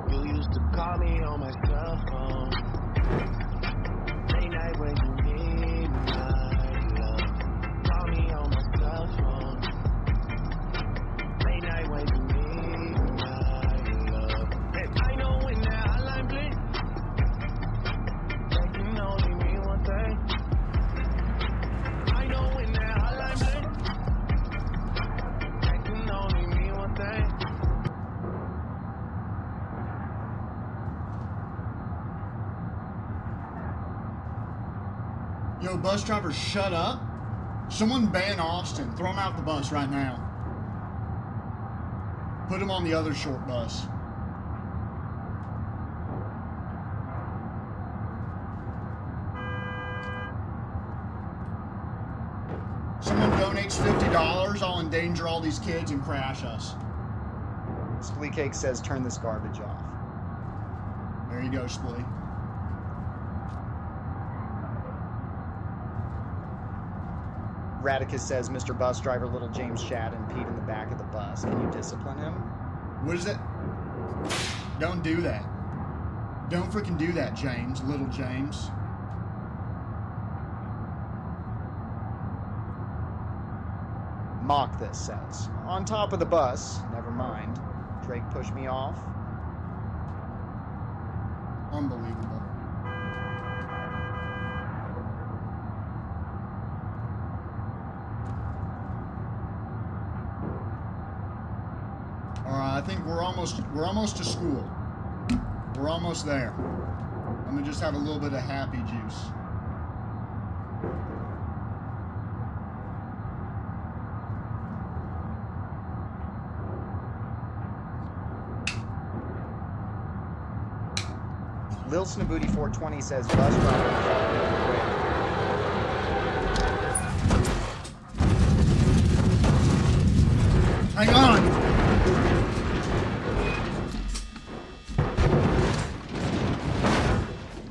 You used to call me on my cell phone. Late night when you need my love. Call me on my cell phone. Late night when you need my love. And I know when that hotline blink, that can only mean one thing. I know when that hotline blink, that can only mean one thing. Yo, bus driver, shut up. Someone ban Austin. Throw him out the bus right now. Put him on the other short bus. Someone donates $50, I'll endanger all these kids and crash us. Splee Cake says, turn this garbage off. There you go, Splee. Radicus says, Mr. Bus Driver, Little James Shadden peed in the back of the bus. Can you discipline him? What is it? Don't do that. Don't freaking do that, James. Little James. Mock This says, on top of the bus. Never mind. Drake pushed me off. Unbelievable. Alright, I think we're almost to school. We're almost there. I'm gonna just have a little bit of happy juice. Lil Snaboody 420 says, bus driver. Hang on!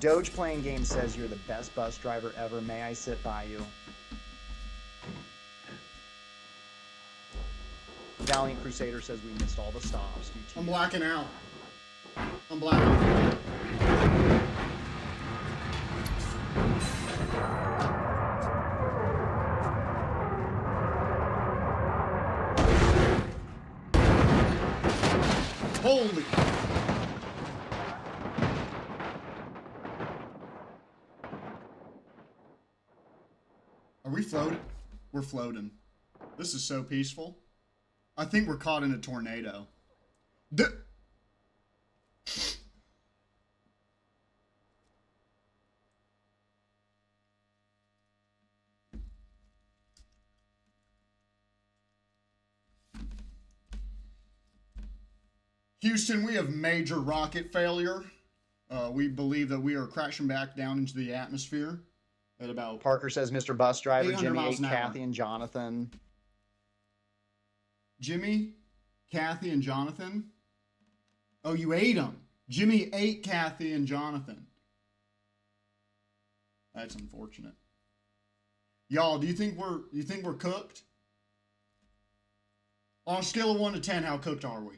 Doge Playing Games says, you're the best bus driver ever. May I sit by you? Valiant Crusader says, we missed all the stops. I'm blacking out. I'm blacking out. Holy! Are we floating? We're floating. This is so peaceful. I think we're caught in a tornado. Houston, we have major rocket failure. We believe that we are crashing back down into the atmosphere at about... Parker says, Mr. Bus Driver, 800 Jimmy miles ate an hour. Kathy and Jonathan. Jimmy, Kathy, and Jonathan? Oh, you ate them. Jimmy ate Kathy and Jonathan. That's unfortunate. Y'all, do you think we're cooked? On a scale of 1 to 10, how cooked are we?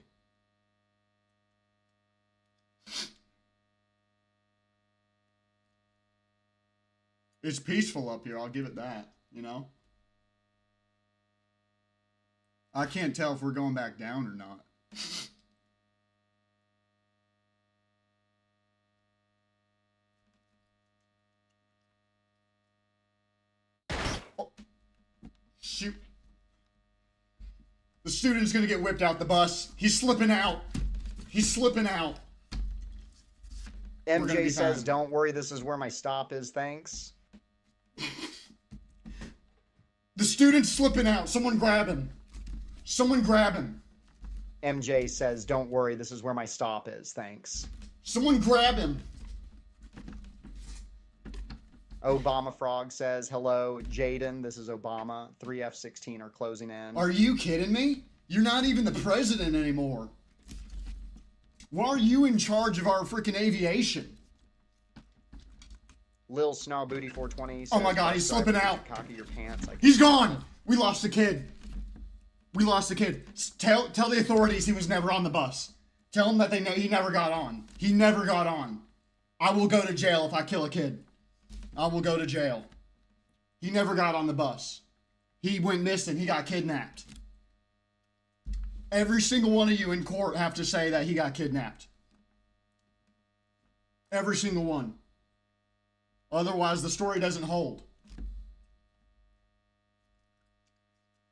It's peaceful up here, I'll give it that, you know? I can't tell if we're going back down or not. Oh. Shoot. The student's gonna get whipped out the bus. He's slipping out. He's slipping out. MJ says, don't worry, this is where my stop is, thanks. The student's slipping out. Someone grab him. Someone grab him. MJ says, don't worry, this is where my stop is, thanks. Someone grab him. Obama Frog says, hello, Jaden, this is Obama. 3F16 are closing in. Are you kidding me? You're not even the president anymore. Why are you in charge of our freaking aviation? Lil Snowbooty 420 says, oh my god, he's slipping out. Cocky your pants. He's gone. We lost the kid. We lost the kid. Tell the authorities he was never on the bus. Tell them that they know he never got on. He never got on. I will go to jail if I kill a kid. I will go to jail. He never got on the bus. He went missing. He got kidnapped. Every single one of you in court have to say that he got kidnapped. Every single one. Otherwise, the story doesn't hold.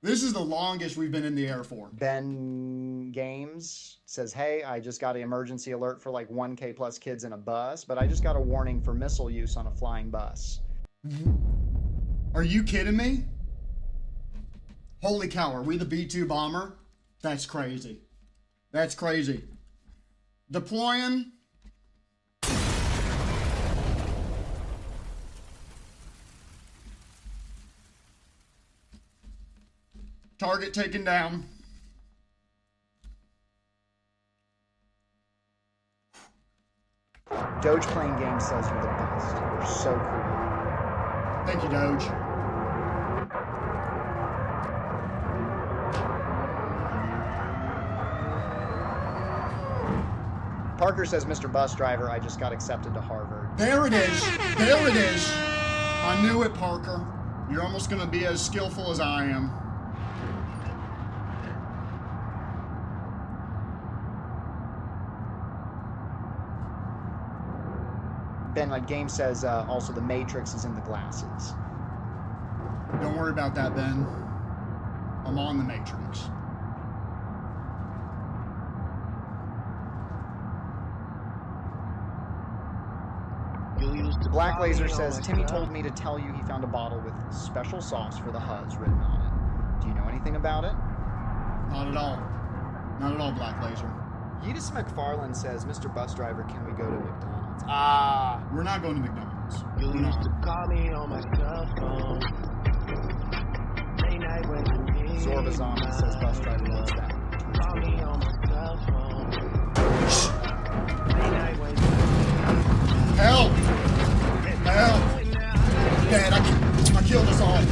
This is the longest we've been in the air for. Ben Games says, hey, I just got an emergency alert for like 1K plus kids in a bus, but I just got a warning for missile use on a flying bus. Are you kidding me? Holy cow, are we the B-2 bomber? That's crazy. That's crazy. Deploying. Target taken down. Doge Playing Games says you're the best. You're so cool. Thank you, Doge. Parker says, Mr. Bus Driver, I just got accepted to Harvard. There it is. There it is. I knew it, Parker. You're almost going to be as skillful as I am. Ben Game says, also the Matrix is in the glasses. Don't worry about that, Ben. I'm on the Matrix. Black Laser says, Timmy told me to tell you he found a bottle with special sauce for the Huz written on it. Do you know anything about it? Not at all. Not at all, Black Laser. Yedis McFarland says, Mr. Bus Driver, can we go to McDonald's? We're not going to McDonald's. You used to call me on my cell phone. Late night when you need Zorba Zombie says, Bus Driver, what's that? Call me on my cell phone. Late night when you Help! Help! Dad, I killed us all.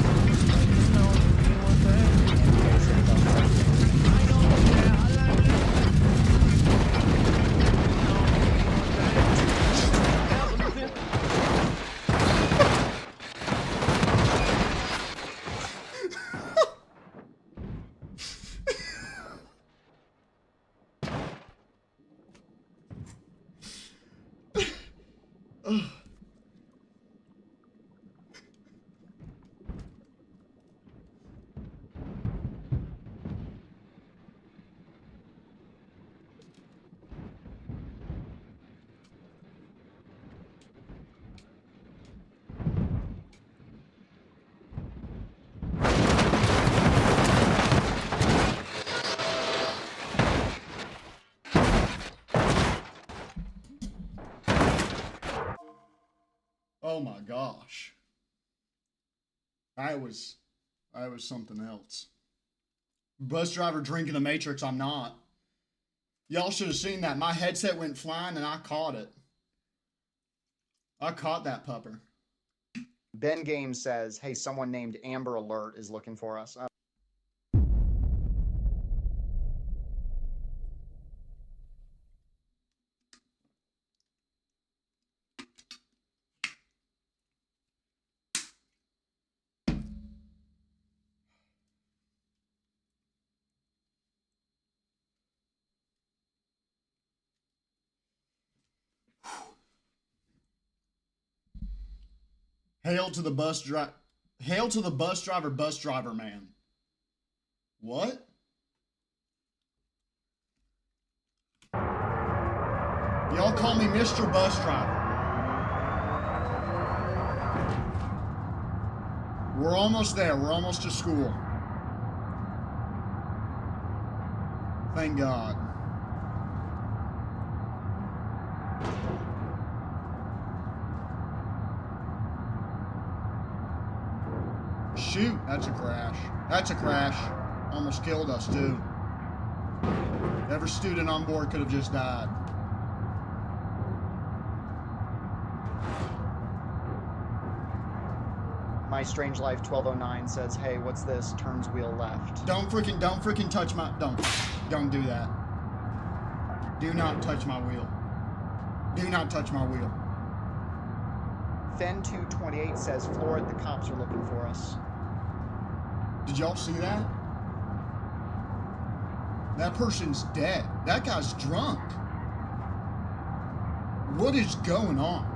Oh my gosh. I was something else. Bus driver drinking the Matrix, I'm not. Y'all should have seen that. My headset went flying and I caught it. I caught that pupper. Ben Games says, hey, someone named Amber Alert is looking for us. Hail to the bus driver man. What? Y'all call me Mr. Bus Driver. We're almost there. We're almost to school. Thank God. Shoot, that's a crash. That's a crash. Almost killed us, too. Every student on board could have just died. My Strange Life 1209 says, hey, what's this? Turns wheel left. Don't freaking touch my, don't do that. Do not touch my wheel. Do not touch my wheel. Fen228 says, Florid, the cops are looking for us. Did y'all see that? That person's dead. That guy's drunk. What is going on?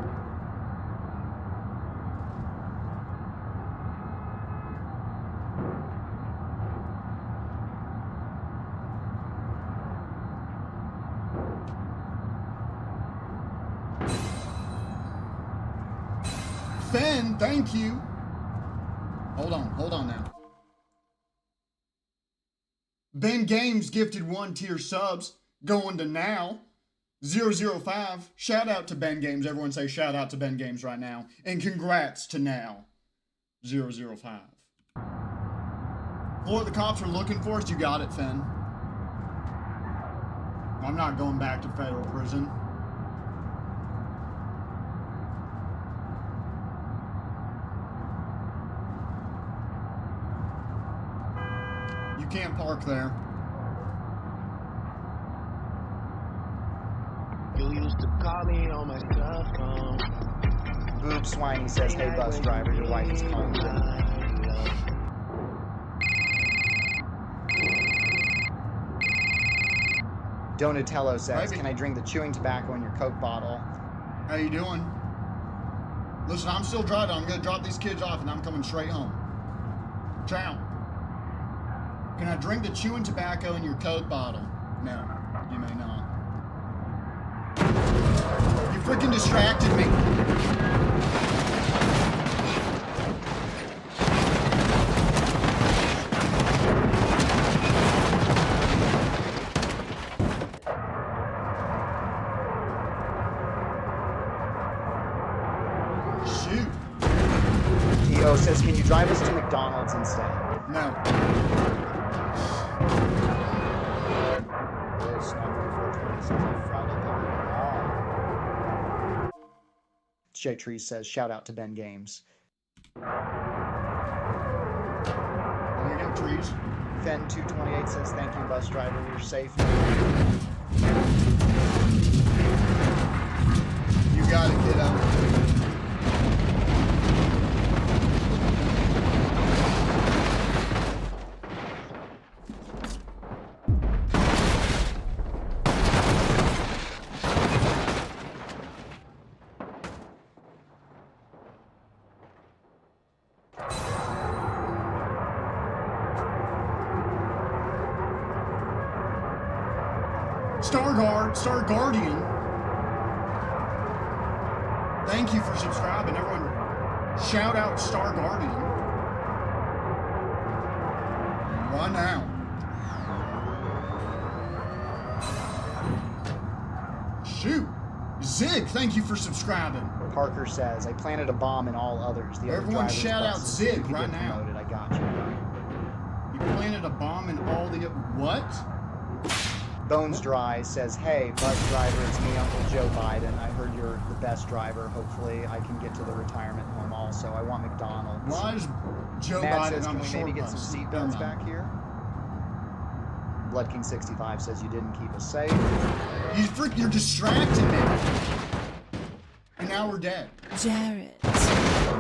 Fen, thank you. Hold on now. Ben Games gifted 1 tier subs, going to now. 005. Shout out to Ben Games. Everyone say shout out to Ben Games right now. And congrats to now. 005. Floor, the cops are looking for us. You got it, Fen. I'm not going back to federal prison. Can't park there. You used to call me on my cell phone. Boob Swiney says, hey bus driver, your wife is calling you. Donatello says, can I drink the chewing tobacco in your Coke bottle? How you doing? Listen, I'm still driving. I'm gonna drop these kids off and I'm coming straight home. Ciao. Can I drink the chewing tobacco in your Coke bottle? No, you may not. You freaking distracted me. Theo says, can you drive us to McDonald's instead? No. Jay Trees says, shout out to Ben Games. There you go, Trees. Fen228 says, thank you, bus driver, you're safe. You got it, kiddo. Star Guardian. Thank you for subscribing, everyone. Shout out Star Guardian. Right now. Shoot. Zig, thank you for subscribing. Parker says, I planted a bomb in all others. The Everyone other shout out Zig right now. Promoted. I got you. You planted a bomb in all the... What? Bones Dry says, hey, bus driver, it's me, Uncle Joe Biden. I heard you're the best driver. Hopefully I can get to the retirement home also. I want McDonald's. Why is Joe Matt Biden says, on can the we maybe get some seatbelts back here? Blood King 65 says, you didn't keep us safe. You're distracting me. And now we're dead. Jarrett,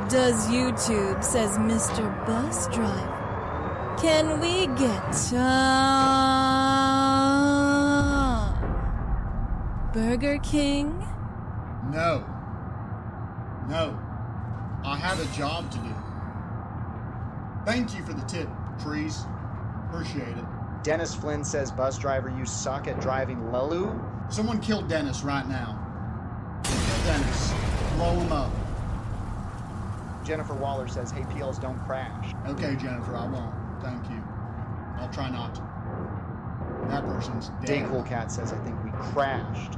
does YouTube says Mr. Bus Driver. Can we get Burger King? No. No. I have a job to do. Thank you for the tip, Trees. Appreciate it. Dennis Flynn says, bus driver, you suck at driving Lelu. Someone kill Dennis right now. Kill Dennis. Blow him up. Jennifer Waller says, hey, PLs don't crash. Okay, Jennifer, I won't. Thank you. I'll try not to. That person's dead. Daycool Cat says, I think we crashed.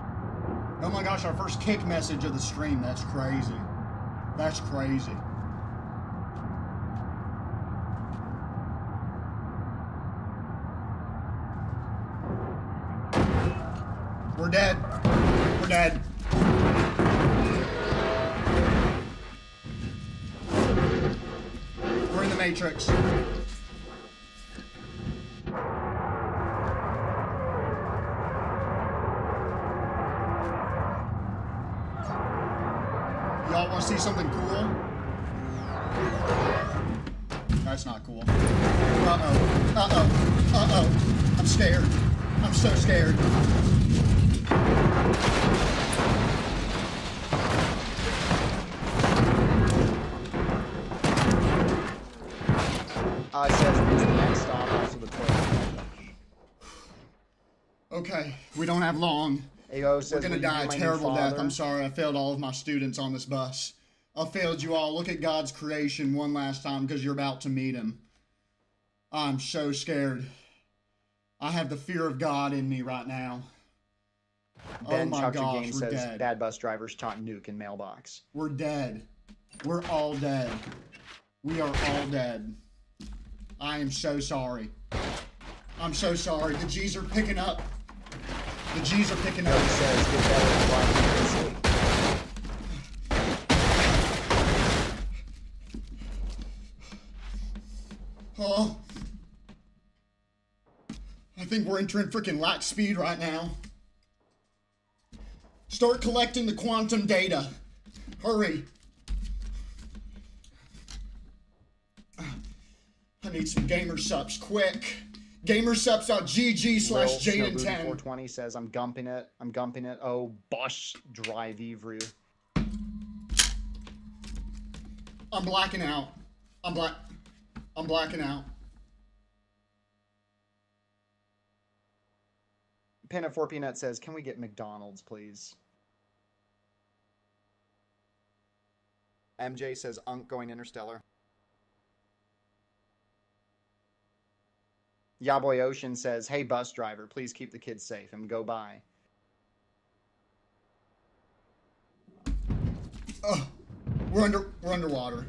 Oh my gosh, our first kick message of the stream. That's crazy. That's crazy. We're dead. We're dead. We're in the Matrix. Y'all want to see something cool? That's not cool. Uh-oh. Uh-oh. Uh-oh. I'm scared. I'm so scared. It says it's the next stop, also the toilet. Okay, we don't have long. AO says, we're gonna die a terrible death. I'm sorry, I failed all of my students on this bus. I failed you all. Look at God's creation one last time because you're about to meet him. I'm so scared. I have the fear of God in me right now. Ben oh my gosh, Game we're says, dead. bad bus drivers taught nuke in mailbox. We're dead. We're all dead. We are all dead. I am so sorry. I'm so sorry. The G's are picking up. The G's are picking up. Says, get better while you sleep. Oh. I think we're entering freaking light speed right now. Start collecting the quantum data. Hurry. I need some gamer subs, quick. Gamersubs.gg/Jaden10. 420 says, I'm gumping it. I'm gumping it. Oh, Bosch drive Ivru. I'm blacking out. I'm blacking out. Pin at 4Pnet says, can we get McDonald's, please? MJ says, Unk going interstellar. Yaboy Ocean says, hey, bus driver, please keep the kids safe and go by. Oh, we're underwater.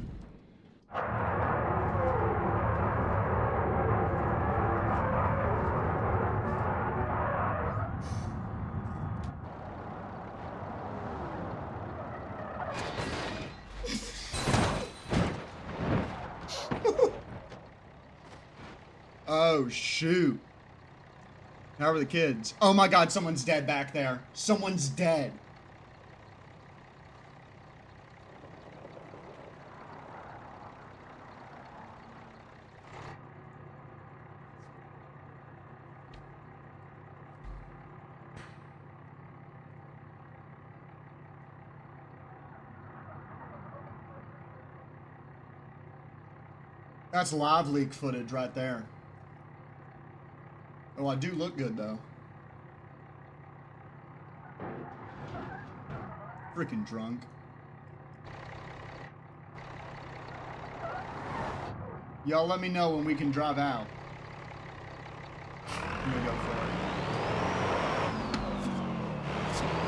Oh, shoot. How are the kids? Oh my God, someone's dead back there. Someone's dead. That's live leak footage right there. Oh, I do look good, though. Freaking drunk. Y'all let me know when we can drive out. I'm gonna go for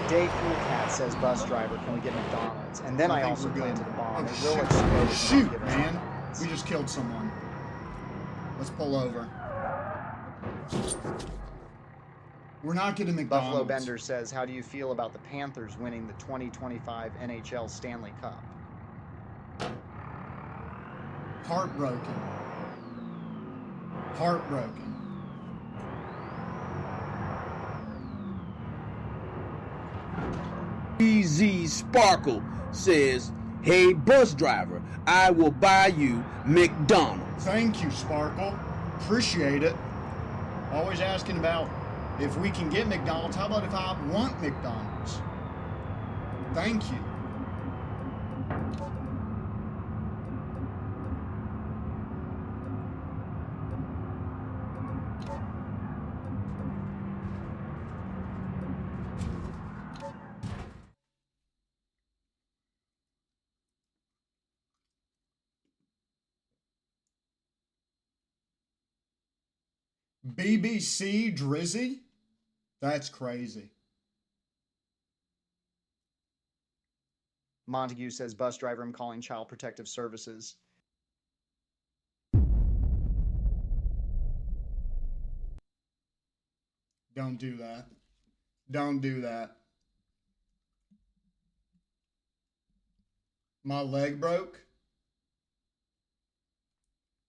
it. Dave Coolcat says, bus driver, can we get McDonald's? And then I also planted a bomb. It will explode. Shoot, man. We just killed someone. Let's pull over. We're not getting McDonald's. Buffalo Bender says, how do you feel about the Panthers winning the 2025 NHL Stanley Cup? Heartbroken. Heartbroken. BZ Sparkle says, hey, bus driver, I will buy you McDonald's. Thank you, Sparkle. Appreciate it. Always asking about if we can get McDonald's. How about if I want McDonald's? Thank you. BBC Drizzy? That's crazy. Montague says, bus driver, I'm calling Child Protective Services. Don't do that. Don't do that. My leg broke.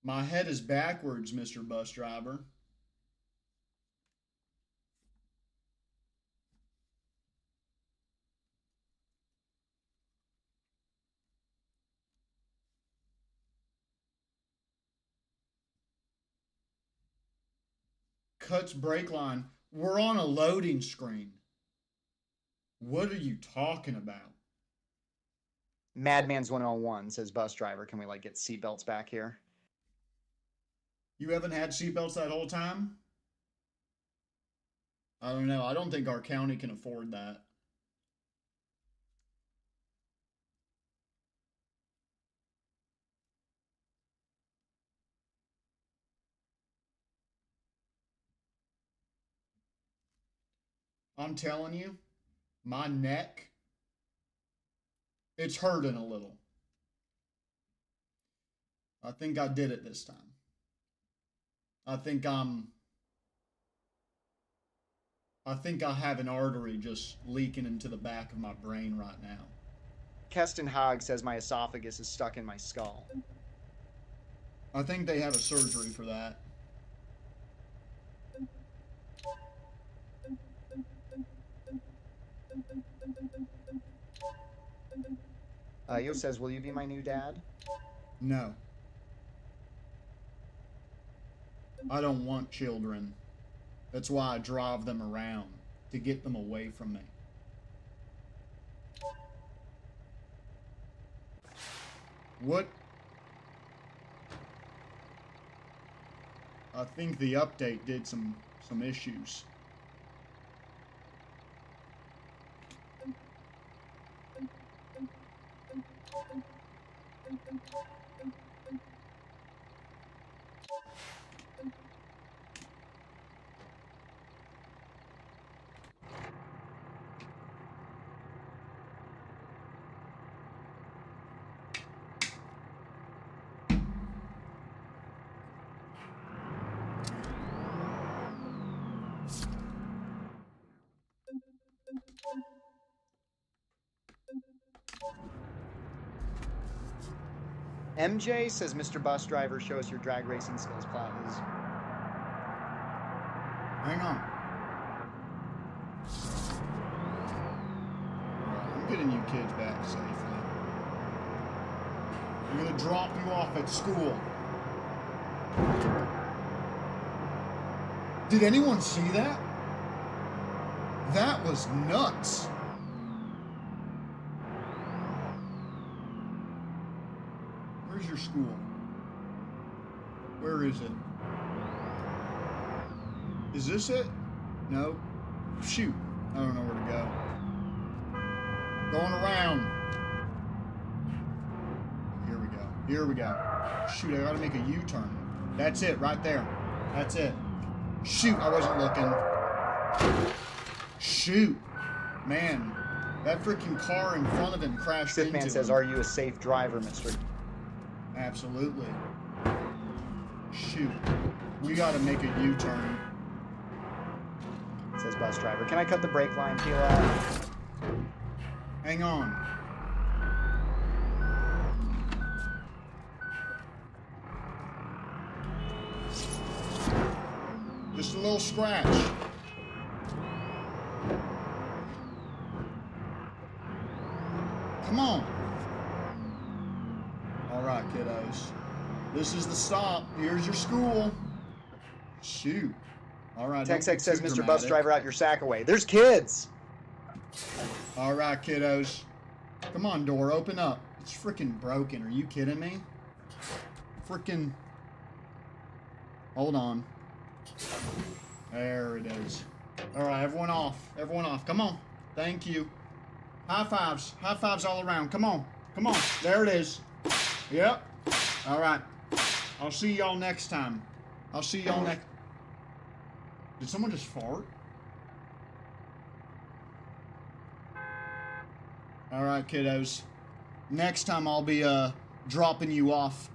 My head is backwards, Mr. Bus Driver. Cuts brake line. We're on a loading screen. What are you talking about? Madman's 101 says, bus driver, can we like get seatbelts back here? You haven't had seatbelts that whole time? I don't know. I don't think our county can afford that. I'm telling you, my neck, it's hurting a little. I think I did it this time. I think I have an artery just leaking into the back of my brain right now. Keston Hogg says, my esophagus is stuck in my skull. I think they have a surgery for that. Yo says, will you be my new dad? No. I don't want children. That's why I drive them around, to get them away from me. What? I think the update did some issues. MJ says, Mr. Bus Driver, show us your drag racing skills, please. Hang on. I'm getting you kids back safely. I'm gonna drop you off at school. Did anyone see that? That was nuts. Where's your school? Where is it? Is this it? No. Shoot. I don't know where to go. Going around. Here we go. Here we go. Shoot, I gotta make a U-turn. That's it, right there. That's it. Shoot, I wasn't looking. Shoot. Man, that freaking car in front of him crashed into him. Sithman says, are you a safe driver, mister? Absolutely. Shoot. We gotta make a U-turn. Says Bus Driver. Can I cut the brake line, peel out? Hang on. Just a little scratch. Come on. All right, kiddos. This is the stop. Here's your school. Shoot. All right. TexX says, Mr. Bus Driver, out your sack away. There's kids. All right, kiddos. Come on, door, open up. It's freaking broken. Are you kidding me? Freaking. Hold on. There it is. All right, everyone off. Everyone off. Come on. Thank you. High fives. High fives all around. Come on. Come on. There it is. Yep. All right. I'll see y'all next time. I'll see y'all next. Did someone just fart? All right, kiddos. Next time I'll be dropping you off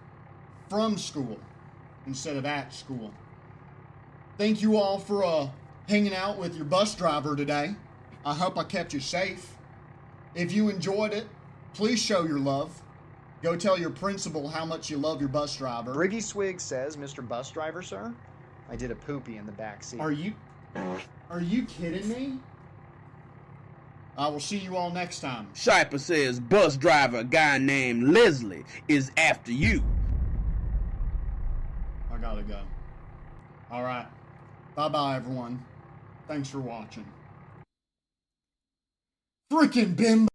from school instead of at school. Thank you all for hanging out with your bus driver today. I hope I kept you safe. If you enjoyed it, please show your love. Go tell your principal how much you love your bus driver. Briggy Swig says, Mr. Bus Driver, sir, I did a poopy in the back seat. Are you kidding me? I will see you all next time. Shiper says bus driver, a guy named Leslie, is after you. I gotta go. All right. Bye-bye, everyone. Thanks for watching. Freaking Bim.